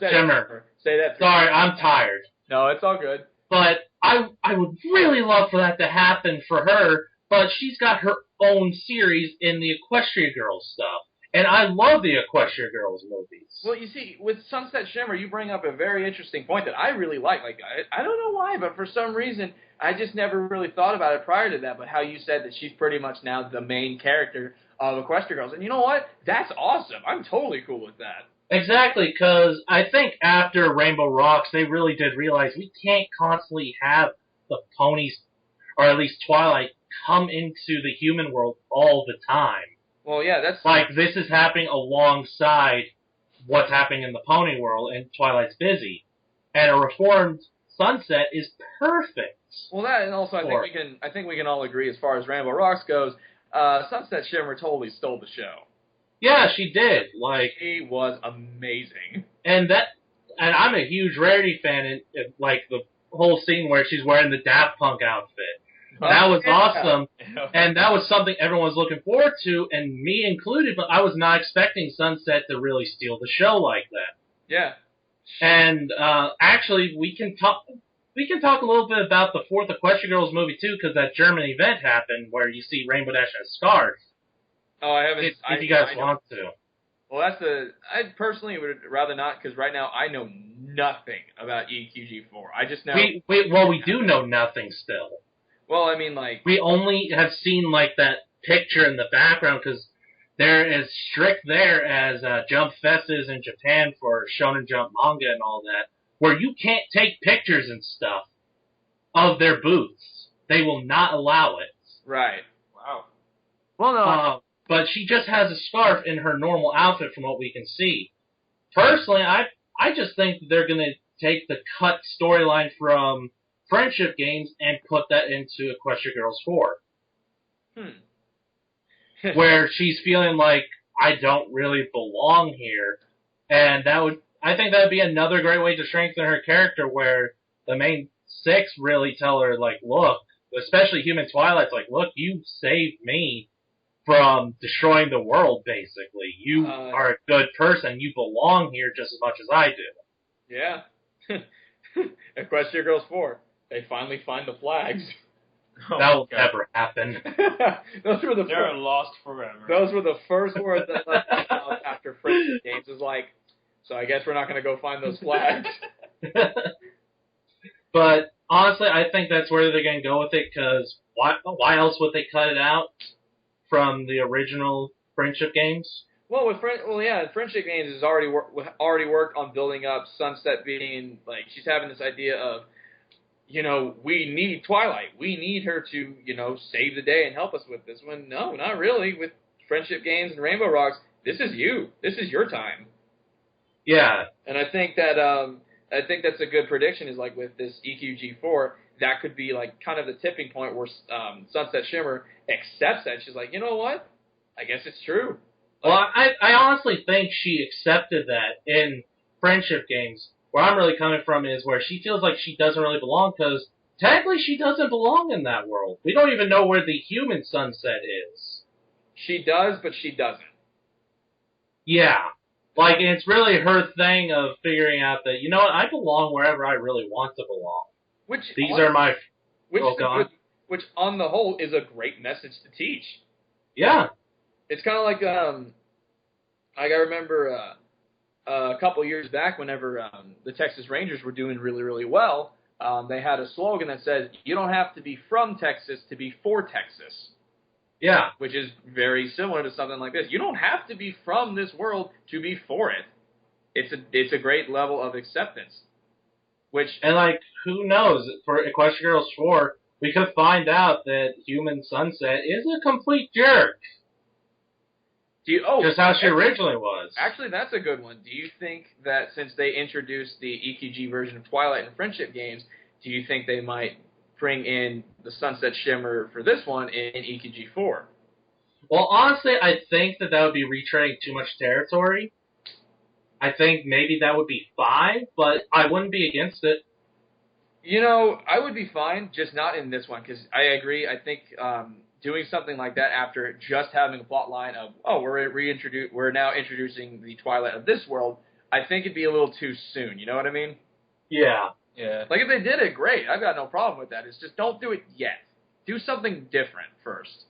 Glimmer. Say that. Sorry, I'm tired. No, it's all good. But I would really love for that to happen for her, but she's got her own series in the Equestria Girls stuff. And I love the Equestria Girls movies. Well, you see, with Sunset Shimmer, you bring up a very interesting point that I really like. Like, I don't know why, but for some reason, I just never really thought about it prior to that, but how you said that she's pretty much now the main character of Equestria Girls. And you know what? That's awesome. I'm totally cool with that. Exactly, because I think after Rainbow Rocks, they really did realize we can't constantly have the ponies, or at least Twilight, come into the human world all the time. Well, yeah, that's... Like, this is happening alongside what's happening in the pony world, and Twilight's busy. And a reformed Sunset is perfect. Well, that, and also I think we can all agree as far as Rainbow Rocks goes, Sunset Shimmer totally stole the show. Yeah, she did. Like, she was amazing. And I'm a huge Rarity fan, and like the whole scene where she's wearing the Daft Punk outfit. That was awesome, and that was something everyone was looking forward to, and me included, but I was not expecting Sunset to really steal the show like that. Yeah. And actually, we can talk a little bit about the 4th Equestria Girls movie, too, because that German event happened where you see Rainbow Dash as scarf. Oh, I haven't... If you guys want to. Well, I personally would rather not, because right now I know nothing about EQG4. I just know... We do know nothing still. Well, I mean, like... We only have seen, like, that picture in the background, because they're as strict there as Jump Fest is in Japan for Shonen Jump manga and all that, where you can't take pictures and stuff of their booths. They will not allow it. Right. Wow. Well, no... but she just has a scarf in her normal outfit from what we can see. Personally, I just think that they're going to take the cut storyline from Friendship Games and put that into Equestria Girls 4. Where she's feeling like, I don't really belong here. And I think that would be another great way to strengthen her character, where the main 6 really tell her, like, look, especially Human Twilight's like, look, you saved me from destroying the world, basically. You are a good person. You belong here just as much as I do. Yeah. Equestria Girls 4. They finally find the flags. That will never happen. They're lost forever. Those were the first words that left out after Friendship Games. Was like, so I guess we're not going to go find those flags. But honestly, I think that's where they're going to go with it, because why else would they cut it out from the original Friendship Games? Well, Friendship Games has already worked on building up Sunset being, like, she's having this idea of, we need Twilight. We need her to, save the day and help us with this one. No, not really. With Friendship Games and Rainbow Rocks, this is you. This is your time. Yeah. And I think that that's a good prediction, is like with this EQG4, that could be like kind of the tipping point where Sunset Shimmer accepts that. She's like, you know what? I guess it's true. Well, I honestly think she accepted that in Friendship Games. Where I'm really coming from is where she feels like she doesn't really belong, because technically she doesn't belong in that world. We don't even know where the human Sunset is. She does, but she doesn't. Yeah. Like, it's really her thing of figuring out that, you know what, I belong wherever I really want to belong. Which on the whole is a great message to teach. Yeah. It's kind of like I remember a couple years back, whenever the Texas Rangers were doing really, really well, they had a slogan that says, "You don't have to be from Texas to be for Texas." Yeah. Which is very similar to something like this. You don't have to be from this world to be for it. It's a great level of acceptance. And like, who knows? For Equestria Girls 4, we could find out that Human Sunset is a complete jerk. Just how she originally was. Actually, that's a good one. Do you think that since they introduced the EQG version of Twilight and Friendship games, do you think they might bring in the Sunset Shimmer for this one in EQG 4? Well, honestly, I think that would be retreading too much territory. I think maybe that would be fine, but I wouldn't be against it. You know, I would be fine, just not in this one, because I agree. I think doing something like that after just having a plot line of, we're now introducing the Twilight of this world, I think it'd be a little too soon. You know what I mean? Yeah. Yeah. Like, if they did it, great. I've got no problem with that. It's just don't do it yet. Do something different first.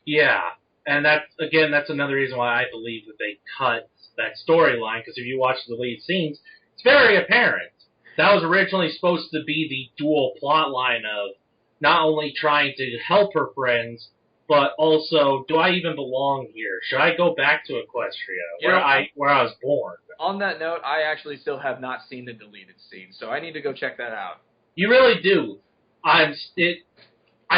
Yeah. And that's another reason why I believe that they cut that storyline, because if you watch the lead scenes, it's very apparent. That was originally supposed to be the dual plot line of not only trying to help her friends, but also, do I even belong here? Should I go back to Equestria, where I was born? On that note, I actually still have not seen the deleted scene, so I need to go check that out. You really do. I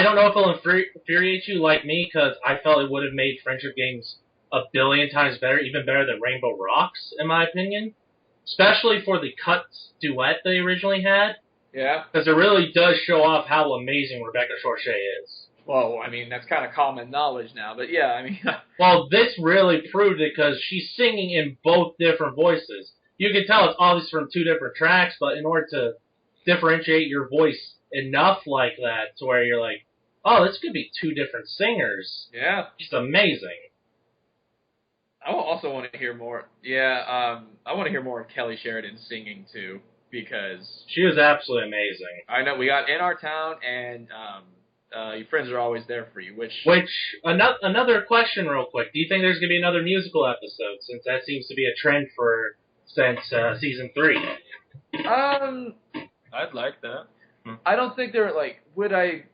don't know if it'll infuriate you like me, because I felt it would have made Friendship games a billion times better, even better than Rainbow Rocks, in my opinion. Especially for the cut duet they originally had. Yeah. Because it really does show off how amazing Rebecca Chorchet is. Well, I mean, that's kind of common knowledge now, but yeah, I mean... Well, this really proved it, because she's singing in both different voices. You can tell it's obviously from two different tracks, but in order to differentiate your voice enough like that to where you're like, oh, this could be two different singers. Yeah. It's amazing. I also want to hear more. Yeah, I want to hear more of Kelly Sheridan singing too, because she was absolutely amazing. I know we got In Our Town and Your Friends Are Always There for You, which another question, real quick. Do you think there's gonna be another musical episode, since that seems to be a trend since season 3? I'd like that. I don't think they're like. Would I?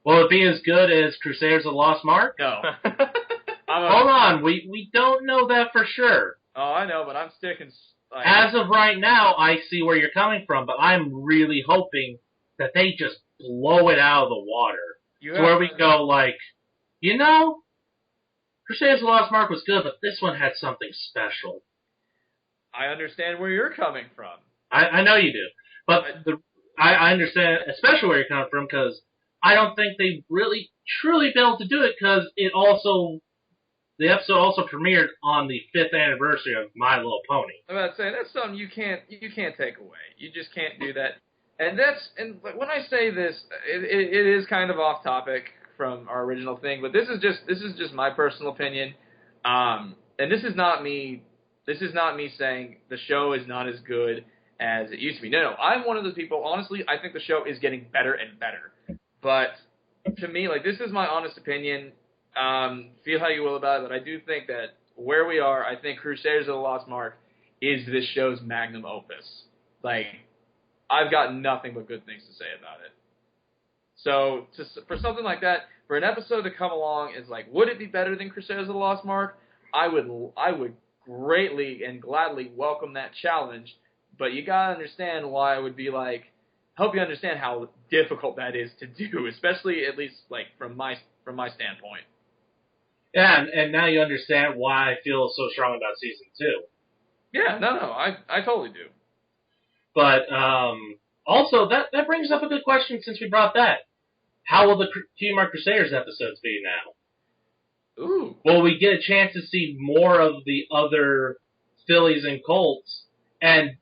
Will it be as good as Crusaders of the Lost Mark? No. Hold on, we don't know that for sure. Oh, I know, but I'm sticking. As of right now, I see where you're coming from, but I'm really hoping that they just blow it out of the water. Where we go like, Crusaders of the Lost Mark was good, but this one had something special. I understand where you're coming from. I know you do, but I understand especially where you're coming from, because I don't think they really truly be able to do it, because the episode also premiered on the 5th anniversary of My Little Pony. I'm about to say that's something you can't take away. You just can't do that. And when I say this, it is kind of off topic from our original thing, but this is just my personal opinion. And this is not me saying the show is not as good as it used to be. No, I'm one of those people. Honestly, I think the show is getting better and better. But to me, like, this is my honest opinion. Feel how you will about it, but I do think that where we are, I think Crusaders of the Lost Mark is this show's magnum opus. Like, I've got nothing but good things to say about it. So, for something like that, for an episode to come along is like, would it be better than Crusaders of the Lost Mark? I would greatly and gladly welcome that challenge, but you gotta understand why I would be like, help you understand how difficult that is to do, especially at least like from my standpoint. Yeah, and now you understand why I feel so strong about season 2. Yeah, no, I totally do. But also, that brings up a good question since we brought that. How will the Cutie Mark Crusaders episodes be now? Ooh. Will we get a chance to see more of the other Phillies and Colts, and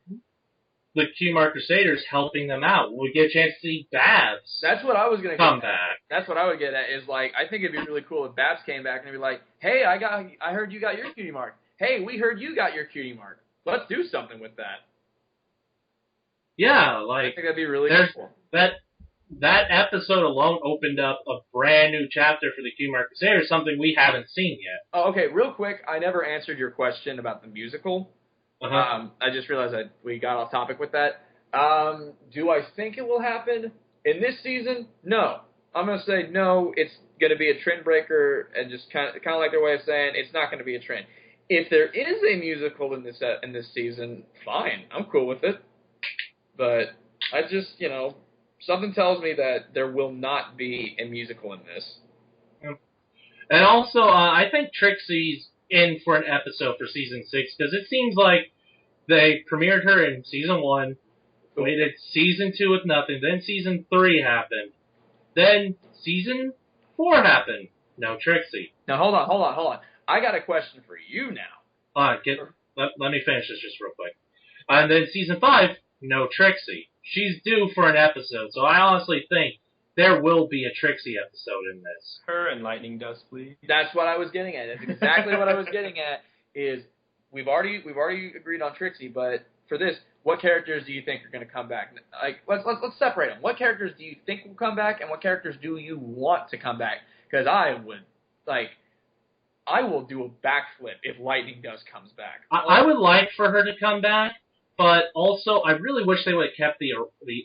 the Cutie Mark Crusaders helping them out? Will we get a chance to see Babs? That's what I was gonna come back. That's what I would get at. Is like, I think it'd be really cool if Babs came back and be like, "Hey, I heard you got your Cutie Mark. Hey, we heard you got your Cutie Mark. Let's do something with that." Yeah, like, I think that'd be really cool. That episode alone opened up a brand new chapter for the Cutie Mark Crusaders, something we haven't seen yet. Oh, okay, real quick, I never answered your question about the musical. I just realized that we got off topic with that. Do I think it will happen in this season? No. I'm going to say no, it's going to be a trend breaker, and just kind of like their way of saying it's not going to be a trend. If there is a musical in this season, fine. I'm cool with it. But I just, something tells me that there will not be a musical in this. And also, I think Trixie's in for an episode for season 6, because it seems like they premiered her in season 1, waited season 2 with nothing, then season 3 happened, then season 4 happened. No Trixie. Now, hold on. I got a question for you now. Let me finish this just real quick. And then season 5, no Trixie. She's due for an episode, so I honestly think there will be a Trixie episode in this. Her and Lightning Dust, please. That's what I was getting at. That's exactly what I was getting at. Is we've already agreed on Trixie, but for this, what characters do you think are going to come back? Like, let's separate them. What characters do you think will come back, and what characters do you want to come back? Because I will do a backflip if Lightning Dust comes back. I would like for her to come back, but also I really wish they would have kept the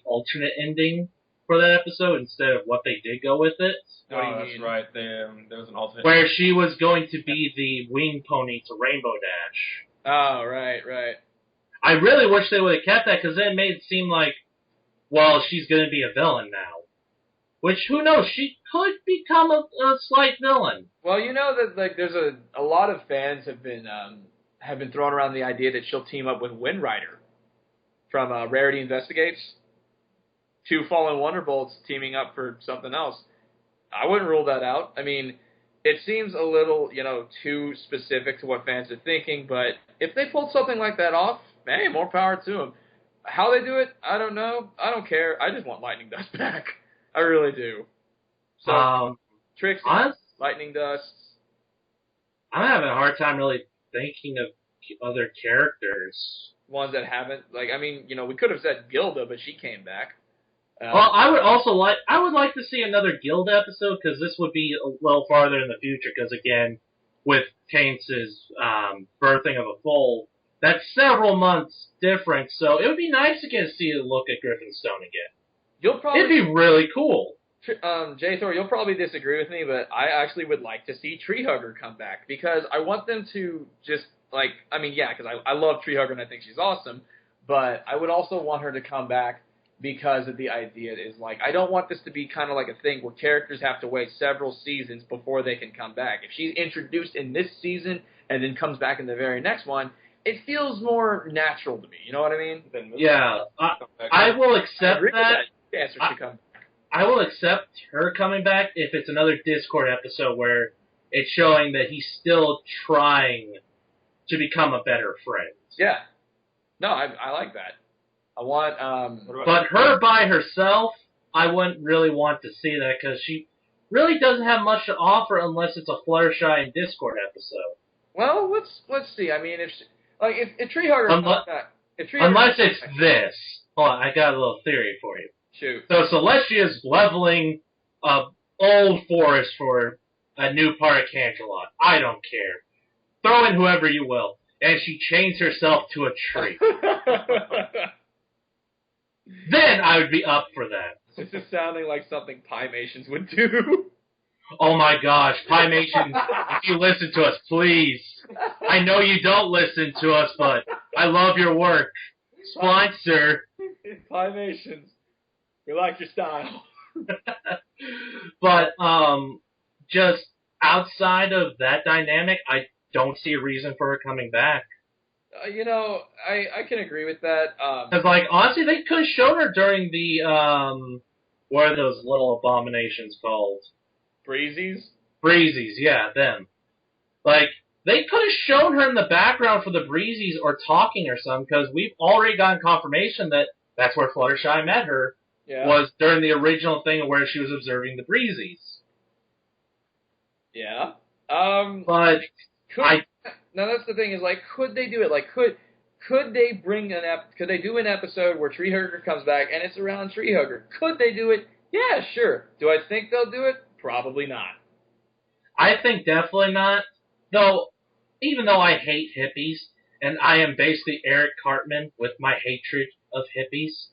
alternate ending for that episode instead of what they did go with it. What do you mean? That's right. There was an alternate. Where she was going to be the wing pony to Rainbow Dash. Oh, right. I really wish they would have kept that, because then it made it seem like, well, she's going to be a villain now. Which, who knows, she could become a slight villain. Well, that there's a lot of fans have been throwing around the idea that she'll team up with Wind Rider from Rarity Investigates. 2 Fallen Wonderbolts teaming up for something else. I wouldn't rule that out. I mean, it seems a little, too specific to what fans are thinking, but if they pulled something like that off, hey, more power to them. How they do it, I don't know. I don't care. I just want Lightning Dust back. I really do. So, Trixie, Lightning Dust. I'm having a hard time really thinking of other characters. Ones that haven't, we could have said Gilda, but she came back. Well, I would like to see another Guild episode, because this would be a little farther in the future, because again, with Taints' birthing of a foal, that's several months different, so it would be nice to get to see a look at Griffinstone again. It'd be really cool. J. Thor, you'll probably disagree with me, but I actually would like to see Treehugger come back, because I want them to just, because I love Treehugger and I think she's awesome, but I would also want her to come back because of the idea is, I don't want this to be kind of like a thing where characters have to wait several seasons before they can come back. If she's introduced in this season and then comes back in the very next one, it feels more natural to me. You know what I mean? Yeah. I will accept that. Yes, she come back. I will accept her coming back if it's another Discord episode where it's showing that he's still trying to become a better friend. Yeah. No, I like that. I want, but her by herself, I wouldn't really want to see that, because she really doesn't have much to offer unless it's a Fluttershy and Discord episode. Well, let's see. I mean, if Treehugger unless it's this. Hold on, I got a little theory for you. Shoot. So Celestia's leveling a old forest for a new part of Canterlot. I don't care. Throw in whoever you will. And she chains herself to a tree. Then I would be up for that. This is sounding like something Piemations would do. Oh my gosh, Piemations, if you listen to us, please. I know you don't listen to us, but I love your work. Sponsor. Piemations, we like your style. But, just outside of that dynamic, I don't see a reason for her coming back. I can agree with that. Because, honestly, they could have shown her during the, what are those little abominations called? Breezies? Breezies, yeah, them. They could have shown her in the background for the Breezies or talking or something, because we've already gotten confirmation that that's where Fluttershy met her, was during the original thing where she was observing the Breezies. Yeah. But now that's the thing is, could they do it? Could they could they do an episode where Treehugger comes back and it's around Treehugger? Could they do it? Yeah, sure. Do I think they'll do it? Probably not. I think definitely not. Though, even though I hate hippies, and I am basically Eric Cartman with my hatred of hippies.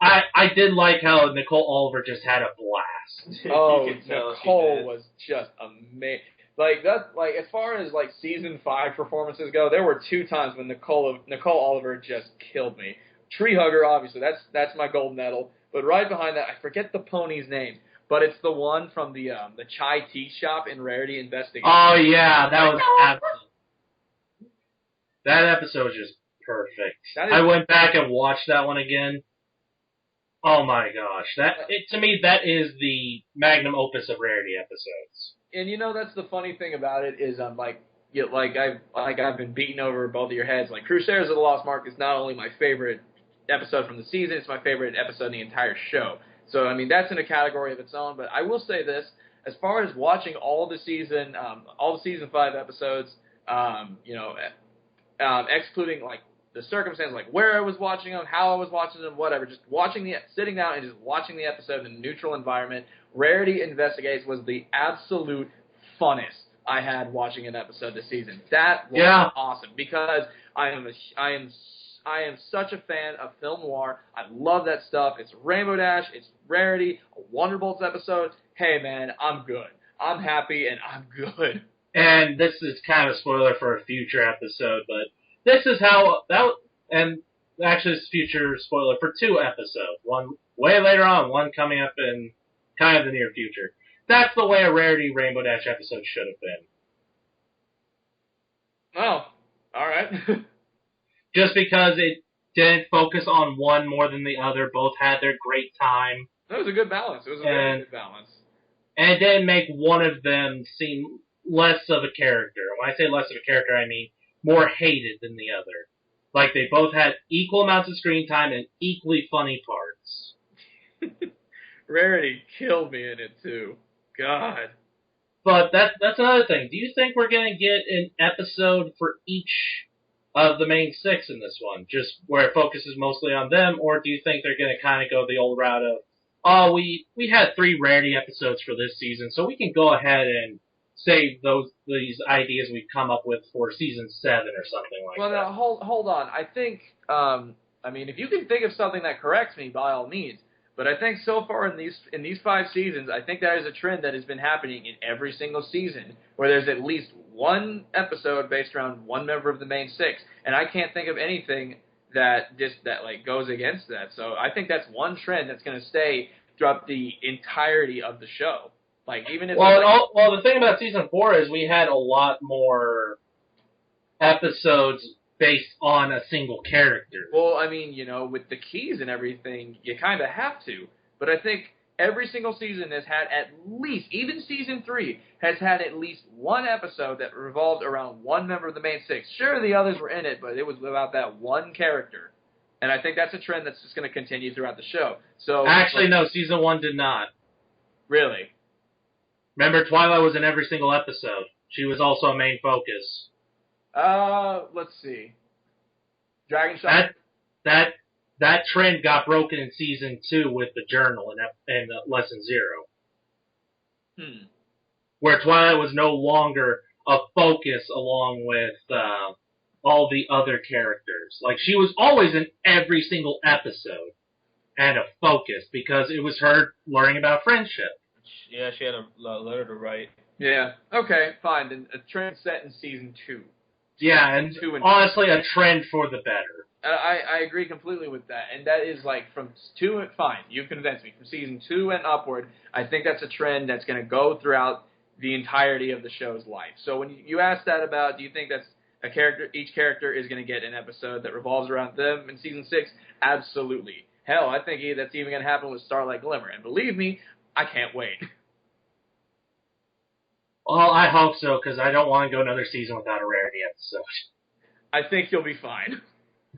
I did like how Nicole Oliver just had a blast. Oh, Nicole was just amazing. Like that, like as far as like season 5 performances go, there were 2 times when Nicole Oliver just killed me. Tree Hugger, obviously, that's my gold medal. But right behind that, I forget the pony's name, but it's the one from the chai tea shop in Rarity Investigation. Oh yeah, that episode was just perfect. I went back and watched that one again. Oh my gosh, to me that is the magnum opus of Rarity episodes. And you know that's the funny thing about it is I've been beating over both of your heads. Like Crusaders of the Lost Mark is not only my favorite episode from the season, it's my favorite episode in the entire show. So I mean that's in a category of its own. But I will say this: as far as watching all the season 5 episodes, excluding like the circumstance, like where I was watching them, how I was watching them, whatever. Just sitting down and just watching the episode in a neutral environment. Rarity Investigates was the absolute funnest I had watching an episode this season. That was awesome because I am such a fan of film noir. I love that stuff. It's Rainbow Dash. It's Rarity. A Wonderbolts episode. Hey man, I'm good. I'm happy and I'm good. And this is kind of a spoiler for a future episode, but this is how and actually it's a future spoiler for 2 episodes. One way later on, one coming up in kind of the near future. That's the way a Rarity Rainbow Dash episode should have been. Oh, all right. Just because it didn't focus on one more than the other, both had their great time. That was a good balance. It was a very good balance. And it didn't make one of them seem less of a character. When I say less of a character, I mean more hated than the other. Like, they both had equal amounts of screen time and equally funny parts. Rarity killed me in it, too. God. But that's another thing. Do you think we're going to get an episode for each of the main 6 in this one? Just where it focuses mostly on them? Or do you think they're going to kind of go the old route of, we had 3 Rarity episodes for this season, so we can go ahead and save these ideas we've come up with for season 7 or something like that. Well, now, hold on. I think, if you can think of something that corrects me, by all means. But I think so far in these 5 seasons, I think that is a trend that has been happening in every single season, where there's at least one episode based around one member of the main 6, and I can't think of anything that goes against that. So I think that's one trend that's going to stay throughout the entirety of the show. Like even if the thing about season 4 is we had a lot more episodes based on a single character. Well, with the keys and everything, you kind of have to. But I think every single season has had at least, even season 3, has had at least one episode that revolved around one member of the main 6. Sure, the others were in it, but it was about that one character. And I think that's a trend that's just going to continue throughout the show. So actually, no, season 1 did not. Really? Remember, Twilight was in every single episode. She was also a main focus. Let's see. Dragon Shot. That trend got broken in season 2 with the journal and lesson 0. Where Twilight was no longer a focus along with all the other characters. Like, she was always in every single episode and a focus because it was her learning about friendship. Yeah, she had a letter to write. Yeah. Okay, fine. Then a trend set in season 2. Yeah, and honestly, a trend for the better. I agree completely with that. And that is like from 2, fine, you've convinced me. From season 2 and upward, I think that's a trend that's going to go throughout the entirety of the show's life. So when you ask that about, do you think that's a character, each character is going to get an episode that revolves around them in season 6? Absolutely. Hell, I think that's even going to happen with Starlight Glimmer. And believe me, I can't wait. Well, I hope so, because I don't want to go another season without a Rarity episode. I think you'll be fine.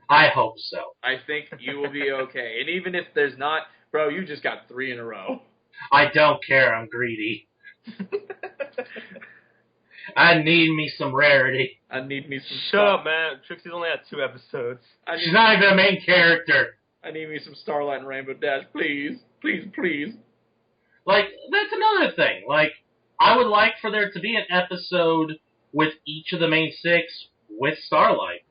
I hope so. I think you will be okay. And even if there's not, bro, you just got 3 in a row. I don't care. I'm greedy. I need me some Rarity. I need me some Shut up, man. Trixie's only had 2 episodes. She's not even a main character. I need me some Starlight and Rainbow Dash, please. Please, please. Like, that's another thing. Like, I would like for there to be an episode with each of the main 6 with Starlight.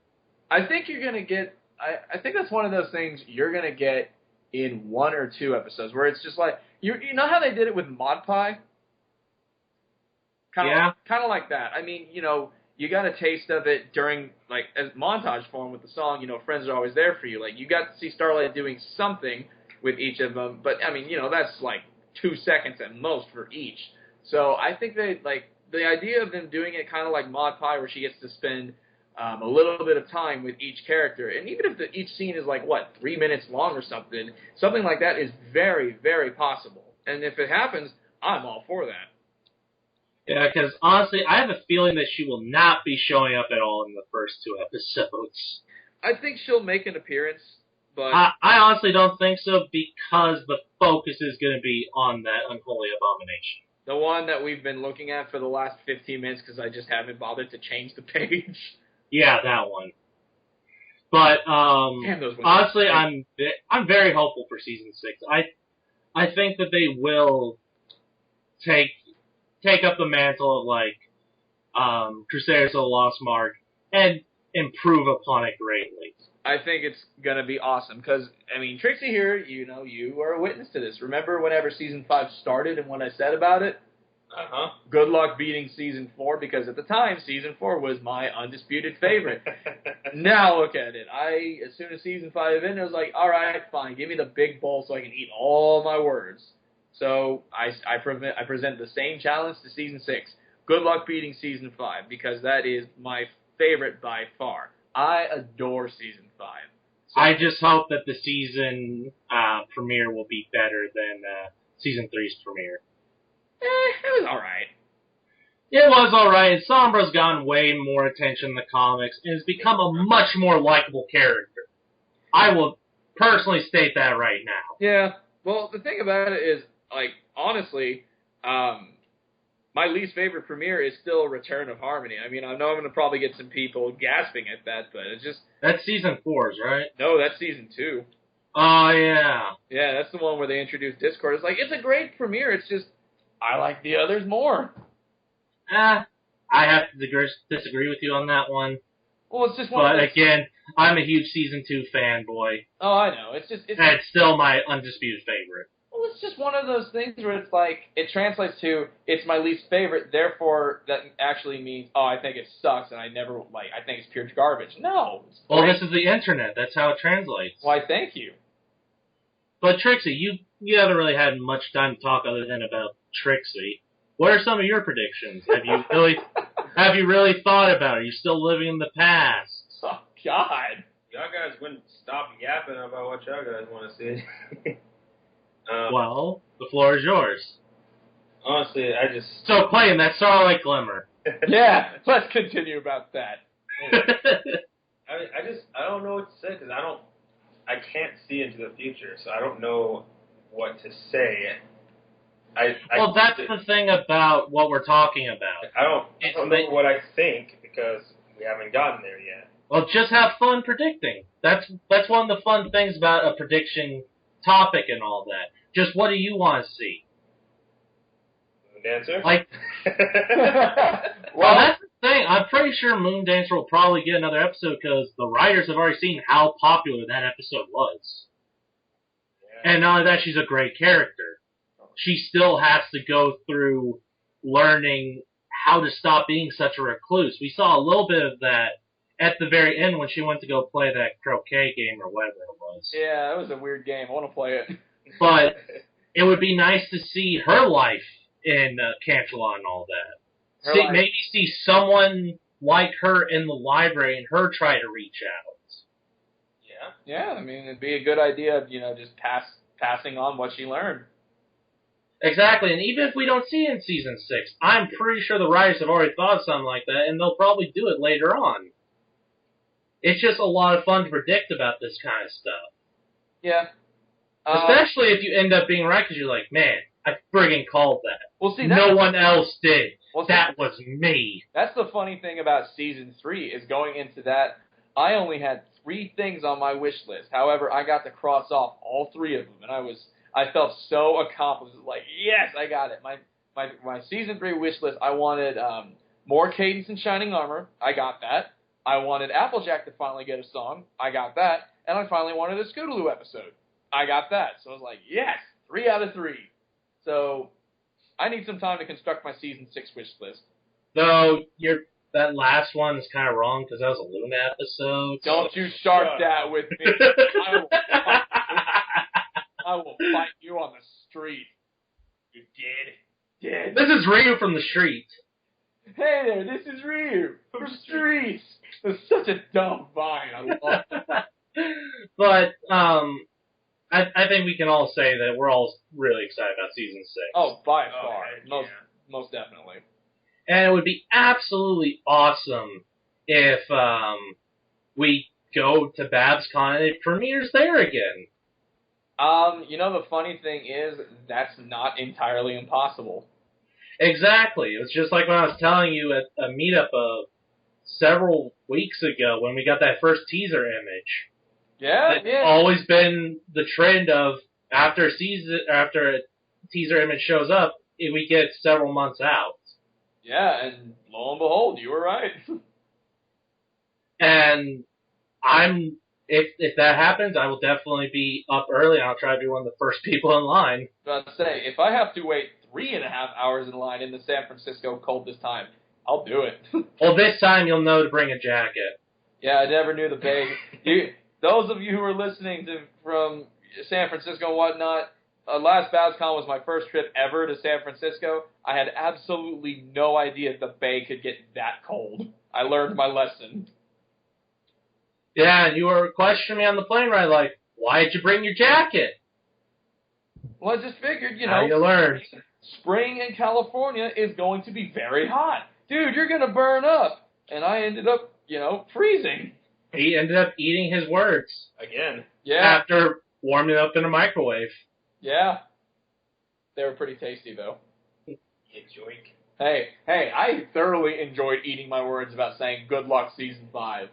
I think you're gonna get. I think that's one of those things you're gonna get in 1 or 2 episodes where it's just like you know how they did it with Mod Pie. Kind of like that. I mean, you got a taste of it during, like, as montage form with the song, Friends Are Always There For You. Like, you got to see Starlight doing something with each of them, but, I mean, that's like 2 seconds at most for each. So I think they, like, the idea of them doing it kind of like Mod Pie, where she gets to spend a little bit of time with each character, and even if each scene is, like, 3 minutes long or something like that is very, very possible. And if it happens, I'm all for that. Yeah, because honestly, I have a feeling that she will not be showing up at all in the first 2 episodes. I think she'll make an appearance, but I honestly don't think so, because the focus is going to be on that unholy abomination. The one that we've been looking at for the last 15 minutes because I just haven't bothered to change the page. Yeah, that one. But honestly, I'm very hopeful for season 6. I think that they will take up the mantle of, like, Crusaders of the Lost Mark and improve upon it greatly. I think it's going to be awesome because, I mean, Trixie here, you are a witness to this. Remember whenever Season 5 started and when I said about it? Uh-huh. Good luck beating Season 4 because at the time, Season 4 was my undisputed favorite. Now look at it. As soon as Season 5 ended, I was like, all right, fine, give me the big bowl so I can eat all my words. So I present the same challenge to Season 6. Good luck beating Season 5, because that is my favorite by far. I adore Season 5. So, I just hope that the season premiere will be better than Season 3's premiere. It was alright. It was alright, and Sombra's gotten way more attention in the comics, and has become a much more likable character. I will personally state that right now. Yeah, well, the thing about it is, like, honestly, my least favorite premiere is still Return of Harmony. I mean, I know I'm going to probably get some people gasping at that, but it's just... That's Season 4's, right? No, that's Season 2. Oh, yeah. Yeah, that's the one where they introduced Discord. It's like, it's a great premiere, it's just, I like the others more. I have to disagree with you on that one. Well, it's just one But again, I'm a huge Season 2 fanboy. Oh, I know. It's still my undisputed favorite. Well, it's just one of those things where it's like, it translates to, it's my least favorite, therefore that actually means, oh, I think it sucks and I think it's pure garbage. No. Well, this is the internet. That's how it translates. Why, thank you. But Trixie, you haven't really had much time to talk other than about Trixie. What are some of your predictions? Have you really thought about it? Are you still living in the past? Oh, God. Y'all guys wouldn't stop yapping about what y'all guys want to see. Well, the floor is yours. Honestly, So, playing that Starlight Glimmer. Yeah, let's continue about that. I don't know what to say because I can't see into the future, so I don't know what to say. Well, that's the thing about what we're talking about. I don't know what I think because we haven't gotten there yet. Well, just have fun predicting. That's one of the fun things about a prediction topic and all that. Just what do you want to see? Dancer? Well, that's the thing. I'm pretty sure Moondancer will probably get another episode because the writers have already seen how popular that episode was. Yeah. And not only that, she's a great character. She still has to go through learning how to stop being such a recluse. We saw a little bit of that at the very end when she went to go play that croquet game or whatever it was. Yeah, that was a weird game. I want to play it. But it would be nice to see her life in Cancelon and all that. Maybe see someone like her in the library and her try to reach out. Yeah, I mean, it'd be a good idea of, just passing on what she learned. Exactly, and even if we don't see it in Season 6, I'm pretty sure the writers have already thought of something like that, and they'll probably do it later on. It's just a lot of fun to predict about this kind of stuff. Yeah. Especially if you end up being right, because you're like, man, I friggin' called that. Well, see, no one else did. Well, that was me. That's the funny thing about Season 3, is going into that, I only had 3 things on my wish list. However, I got to cross off all 3 of them, and I felt so accomplished. Like, yes, I got it. My Season 3 wish list, I wanted more Cadence and Shining Armor. I got that. I wanted Applejack to finally get a song. I got that. And I finally wanted a Scootaloo episode. I got that. So I was like, yes, 3 out of 3. So I need some time to construct my season 6 wish list. Though that last one is kind of wrong because that was a Luna episode. Don't you start that with me. I will fight you on the street. You did. This is Ryu from the street. Hey there, this is Ryu from Streets. It's such a dumb vine. I love it. But I think we can all say that we're all really excited about season 6. Oh, by far, yeah. most definitely. And it would be absolutely awesome if we go to BabsCon and it premieres there again. The funny thing is, that's not entirely impossible. Exactly. It was just like when I was telling you at a meetup several weeks ago when we got that first teaser image. Yeah, It's always been the trend of after a teaser image shows up, we get several months out. Yeah, and lo and behold, you were right. And if that happens, I will definitely be up early and I'll try to be one of the first people in line. But I'd say, if I have to wait 3.5 hours in line in the San Francisco cold this time, I'll do it. Well, this time you'll know to bring a jacket. Yeah, I never knew the big. Those of you who are listening from San Francisco and whatnot, last BabsCon was my first trip ever to San Francisco. I had absolutely no idea the Bay could get that cold. I learned my lesson. Yeah, and you were questioning me on the plane ride, like, why did you bring your jacket? Well, I just figured, Now you learned. Spring in California is going to be very hot. Dude, you're going to burn up. And I ended up, freezing. He ended up eating his words. Again. Yeah. After warming up in a microwave. Yeah. They were pretty tasty, though. You joink. Hey, I thoroughly enjoyed eating my words about saying good luck season 5.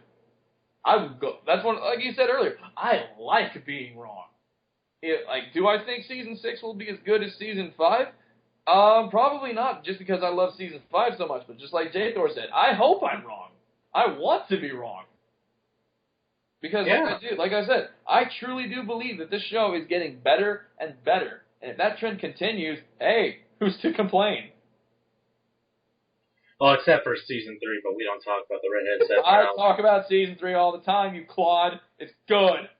That's one, like you said earlier, I like being wrong. Do I think season 6 will be as good as season 5? Probably not, just because I love season 5 so much, but just like J-Thor said, I hope I'm wrong. I want to be wrong. Because, like I said, I truly do believe that this show is getting better and better. And if that trend continues, hey, who's to complain? Well, except for season 3, but we don't talk about the redhead set. I talk about season 3 all the time, you clod. It's good.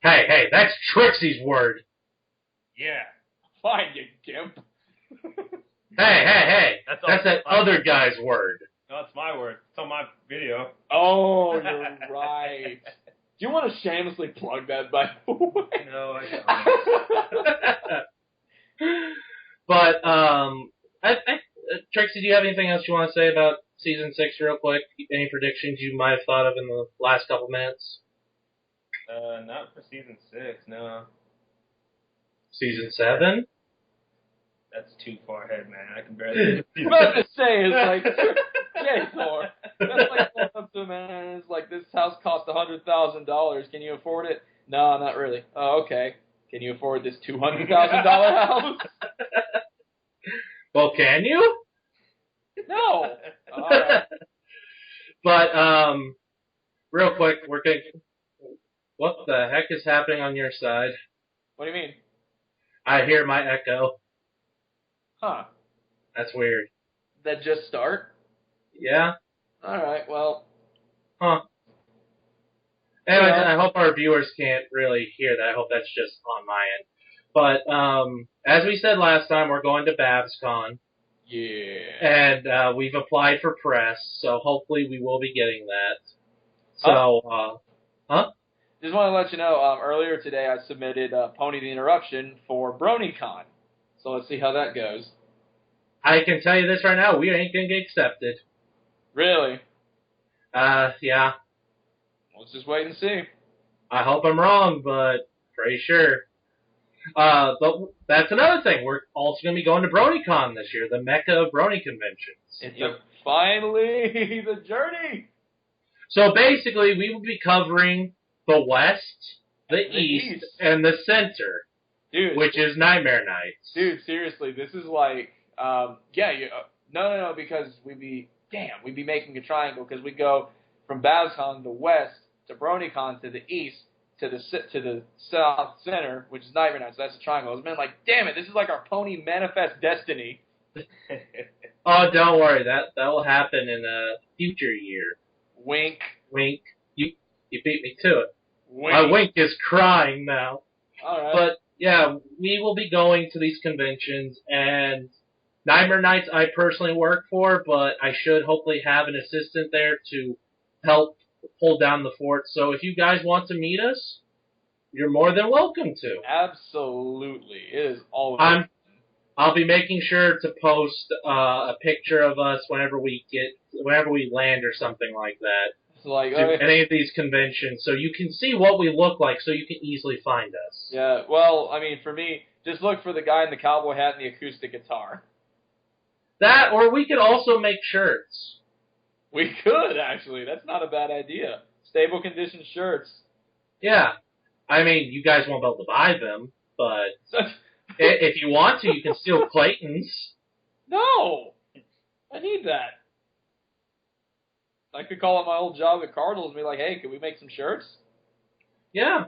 Hey, that's Trixie's word. Yeah. Fine, you gimp. Hey. That's that other guy's word. No, it's my word. It's on my video. Oh, you're right. Do you want to shamelessly plug that, by the way? No, I don't. But, Trixie, do you have anything else you want to say about season 6 real quick? Any predictions you might have thought of in the last couple minutes? Not for season 6, no. Season 7? That's too far ahead, man. I can barely. I'm about to say, it's like, J-Thor. That's like going up to a man and it's like, this house cost $100,000. Can you afford it? No, not really. Oh, okay. Can you afford this $200,000 house? Well, can you? No. All right. But, real quick, what the heck is happening on your side? What do you mean? I hear my echo. Huh. That's weird. That just start? Yeah? Alright, well. Huh. Anyways, I hope our viewers can't really hear that. I hope that's just on my end. But, as we said last time, we're going to BabsCon. Yeah. And, we've applied for press, so hopefully we will be getting that. So, Just want to let you know, earlier today I submitted Pony the Interruption for BronyCon. So let's see how that goes. I can tell you this right now, we ain't gonna get accepted. Really? Yeah. Let's just wait and see. I hope I'm wrong, but pretty sure. But that's another thing. We're also gonna be going to BronyCon this year, the mecca of Brony conventions. It's finally the journey! So basically, we will be covering the West, the East, and the Center. Dude, which is Nightmare Nights. Dude, seriously, this is like, no, because we'd be making a triangle, because we go from BabsCon to the west to BronyCon to the east to the south center, which is Nightmare Night. So that's a triangle. It's been like, damn it, this is like our pony manifest destiny. Oh, don't worry. That will happen in a future year. Wink. Wink. You beat me to it. Wink. My wink is crying now. All right. But, yeah, we will be going to these conventions, and Nightmare Nights I personally work for, but I should hopefully have an assistant there to help hold down the fort. So if you guys want to meet us, you're more than welcome to. Absolutely. It is always... I'll be making sure to post a picture of us whenever we land or something like that. Like, to any of these conventions, so you can see what we look like, so you can easily find us. Yeah, well, I mean, for me, just look for the guy in the cowboy hat and the acoustic guitar. That, or we could also make shirts. We could, actually. That's not a bad idea. Stable condition shirts. Yeah. I mean, you guys won't be able to buy them, but if you want to, you can steal Clayton's. No! I need that. I could call up my old job at Cardinals and be like, hey, can we make some shirts? Yeah.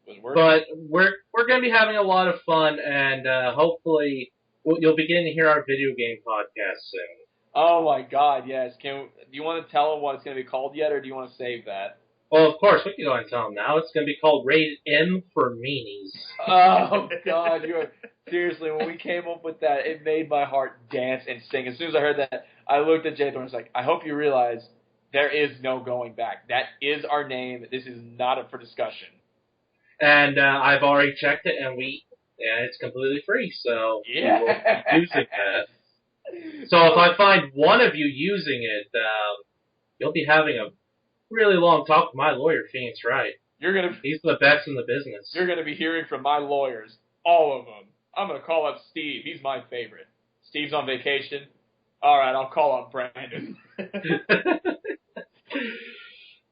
But we're going to be having a lot of fun, and hopefully you'll begin to hear our video game podcast soon. Oh, my God, yes. Do you want to tell them what it's going to be called yet, or do you want to save that? Well, of course, we can go ahead and tell them now. It's going to be called Rated M for Meanies. Oh, God. Seriously, when we came up with that, it made my heart dance and sing. As soon as I heard that, I looked at Jay and was like, I hope you realize there is no going back. That is our name. This is not up for discussion. And I've already checked it, and it's completely free, so yeah. we will be using that. So if I find one of you using it, you'll be having a really long talk with my lawyer, Phoenix Wright. He's the best in the business. You're going to be hearing from my lawyers, all of them. I'm going to call up Steve. He's my favorite. Steve's on vacation. All right, I'll call up Brandon.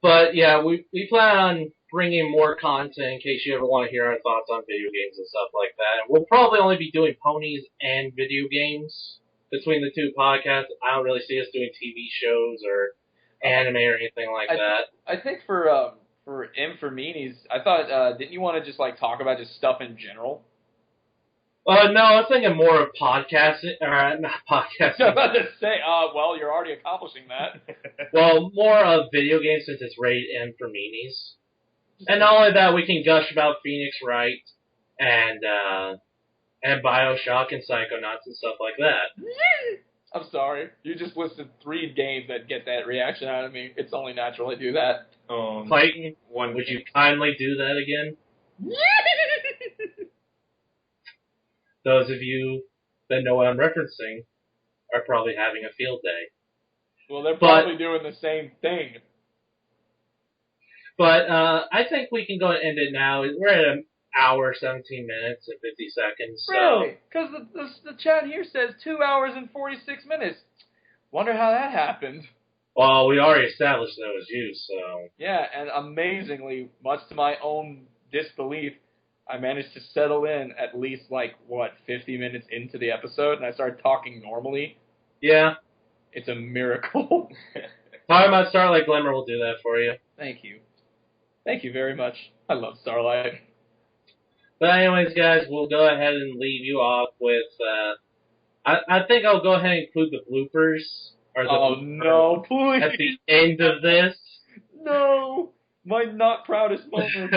But, yeah, we plan on bringing more content in case you ever want to hear our thoughts on video games and stuff like that. And we'll probably only be doing ponies and video games between the two podcasts. I don't really see us doing TV shows or anime or anything like that. I think for Meanies, I thought, didn't you want to just, like, talk about just stuff in general? No, I was thinking more of podcasting, not podcasting. I was about to say, well, you're already accomplishing that. Well, more of video games since it's rated M for Meanies. And not only that, we can gush about Phoenix Wright and BioShock and Psychonauts and stuff like that. I'm sorry. You just listed 3 games that get that reaction out of me. It's only natural I do that. Clayton, would you kindly do that again? Those of you that know what I'm referencing are probably having a field day. Well, they're probably doing the same thing. But I think we can go and end it now. We're at an hour, 17 minutes, and 50 seconds. So. Really? Because the chat here says 2 hours and 46 minutes. Wonder how that happened. Well, we already established that it was you, so... Yeah, and amazingly, much to my own disbelief, I managed to settle in at least, 50 minutes into the episode, and I started talking normally. Yeah. It's a miracle. Talking about Starlight Glimmer will do that for you. Thank you. Thank you very much. I love Starlight. But anyways, guys, we'll go ahead and leave you off with, I think I'll go ahead and include the bloopers. No, please! At the end of this. No! My not proudest moment.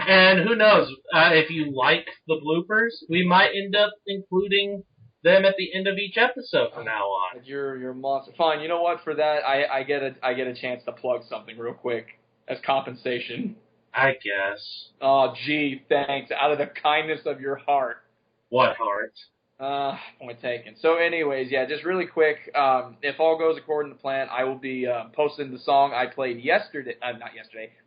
And who knows, if you like the bloopers, we might end up including them at the end of each episode from now on. You're a monster. Fine, you know what? For that, I get a chance to plug something real quick as compensation. I guess. Oh, gee, thanks. Out of the kindness of your heart. What heart? Point taken. So anyways, yeah, just really quick, if all goes according to plan, I will be posting the song I played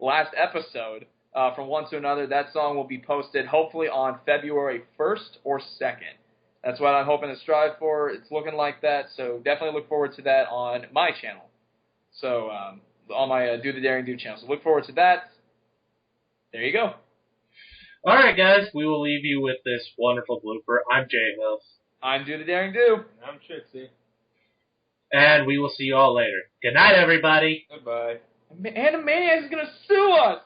last episode, from One to Another. That song will be posted hopefully on February 1st or 2nd. That's what I'm hoping to strive for. It's looking like that, so definitely look forward to that on my channel. So, on my Do the Daring Do channel. So look forward to that. There you go. Alright, guys, we will leave you with this wonderful blooper. I'm JWhoof. I'm Do the Daring Do. And I'm Trixie. And we will see you all later. Good night, everybody. Goodbye. Animaniacs is gonna sue us!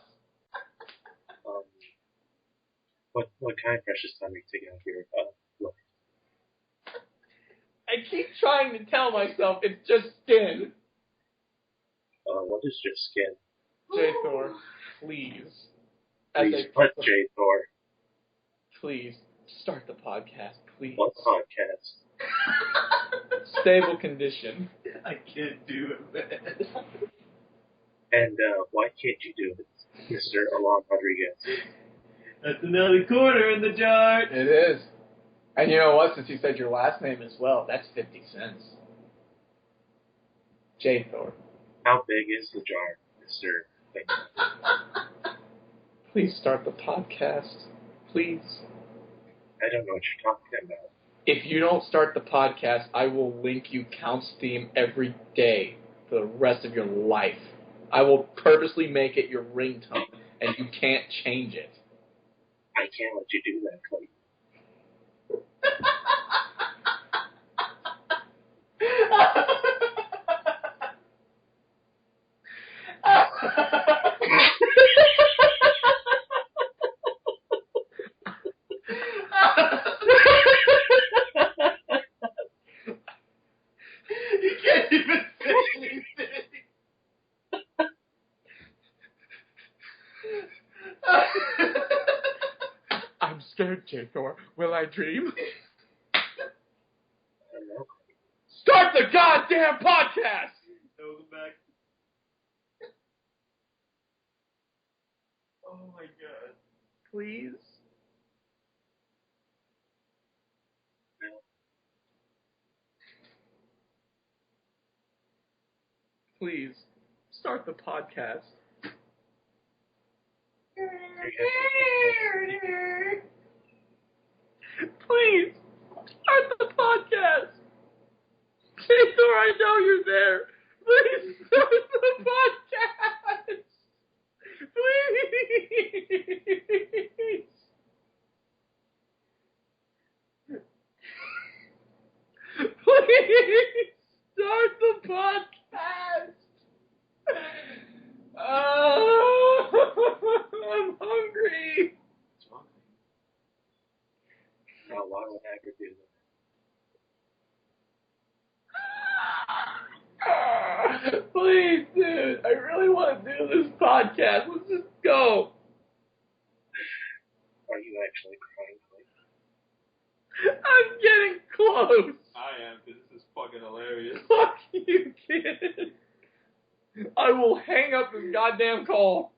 What kind of precious time are you taking out here? Look. I keep trying to tell myself it's just skin. What is your skin? J. Thor, please. Please, what, J. Thor? Please, start the podcast, please. What podcast? Stable condition. I can't do it, man. And why can't you do it, Mr. Alon Rodriguez? That's another quarter in the jar. It is. And you know what? Since you said your last name as well, that's 50 cents. J. Thor. How big is the jar, Mr. Please start the podcast. Please. I don't know what you're talking about. If you don't start the podcast, I will link you Count's theme every day for the rest of your life. I will purposely make it your ringtone, and you can't change it. I can't let you do that, Clayton. You can't even say anything. I'm scared, J. Thor. Will I dream? I don't know. Start the goddamn podcast! Welcome back. Oh my god. Please? No. Please, start the podcast. Please, start the podcast. J-Thor, I know you're there. Please start the podcast. Please. Please start the podcast. I'm hungry. What's wrong? Now, why would I ever do that? Please, dude. I really want to do this podcast. Let's just go. Are you actually crying, Clayton? I'm getting close. I am, because this is fucking hilarious. Fuck you, kid. I will hang up this goddamn call.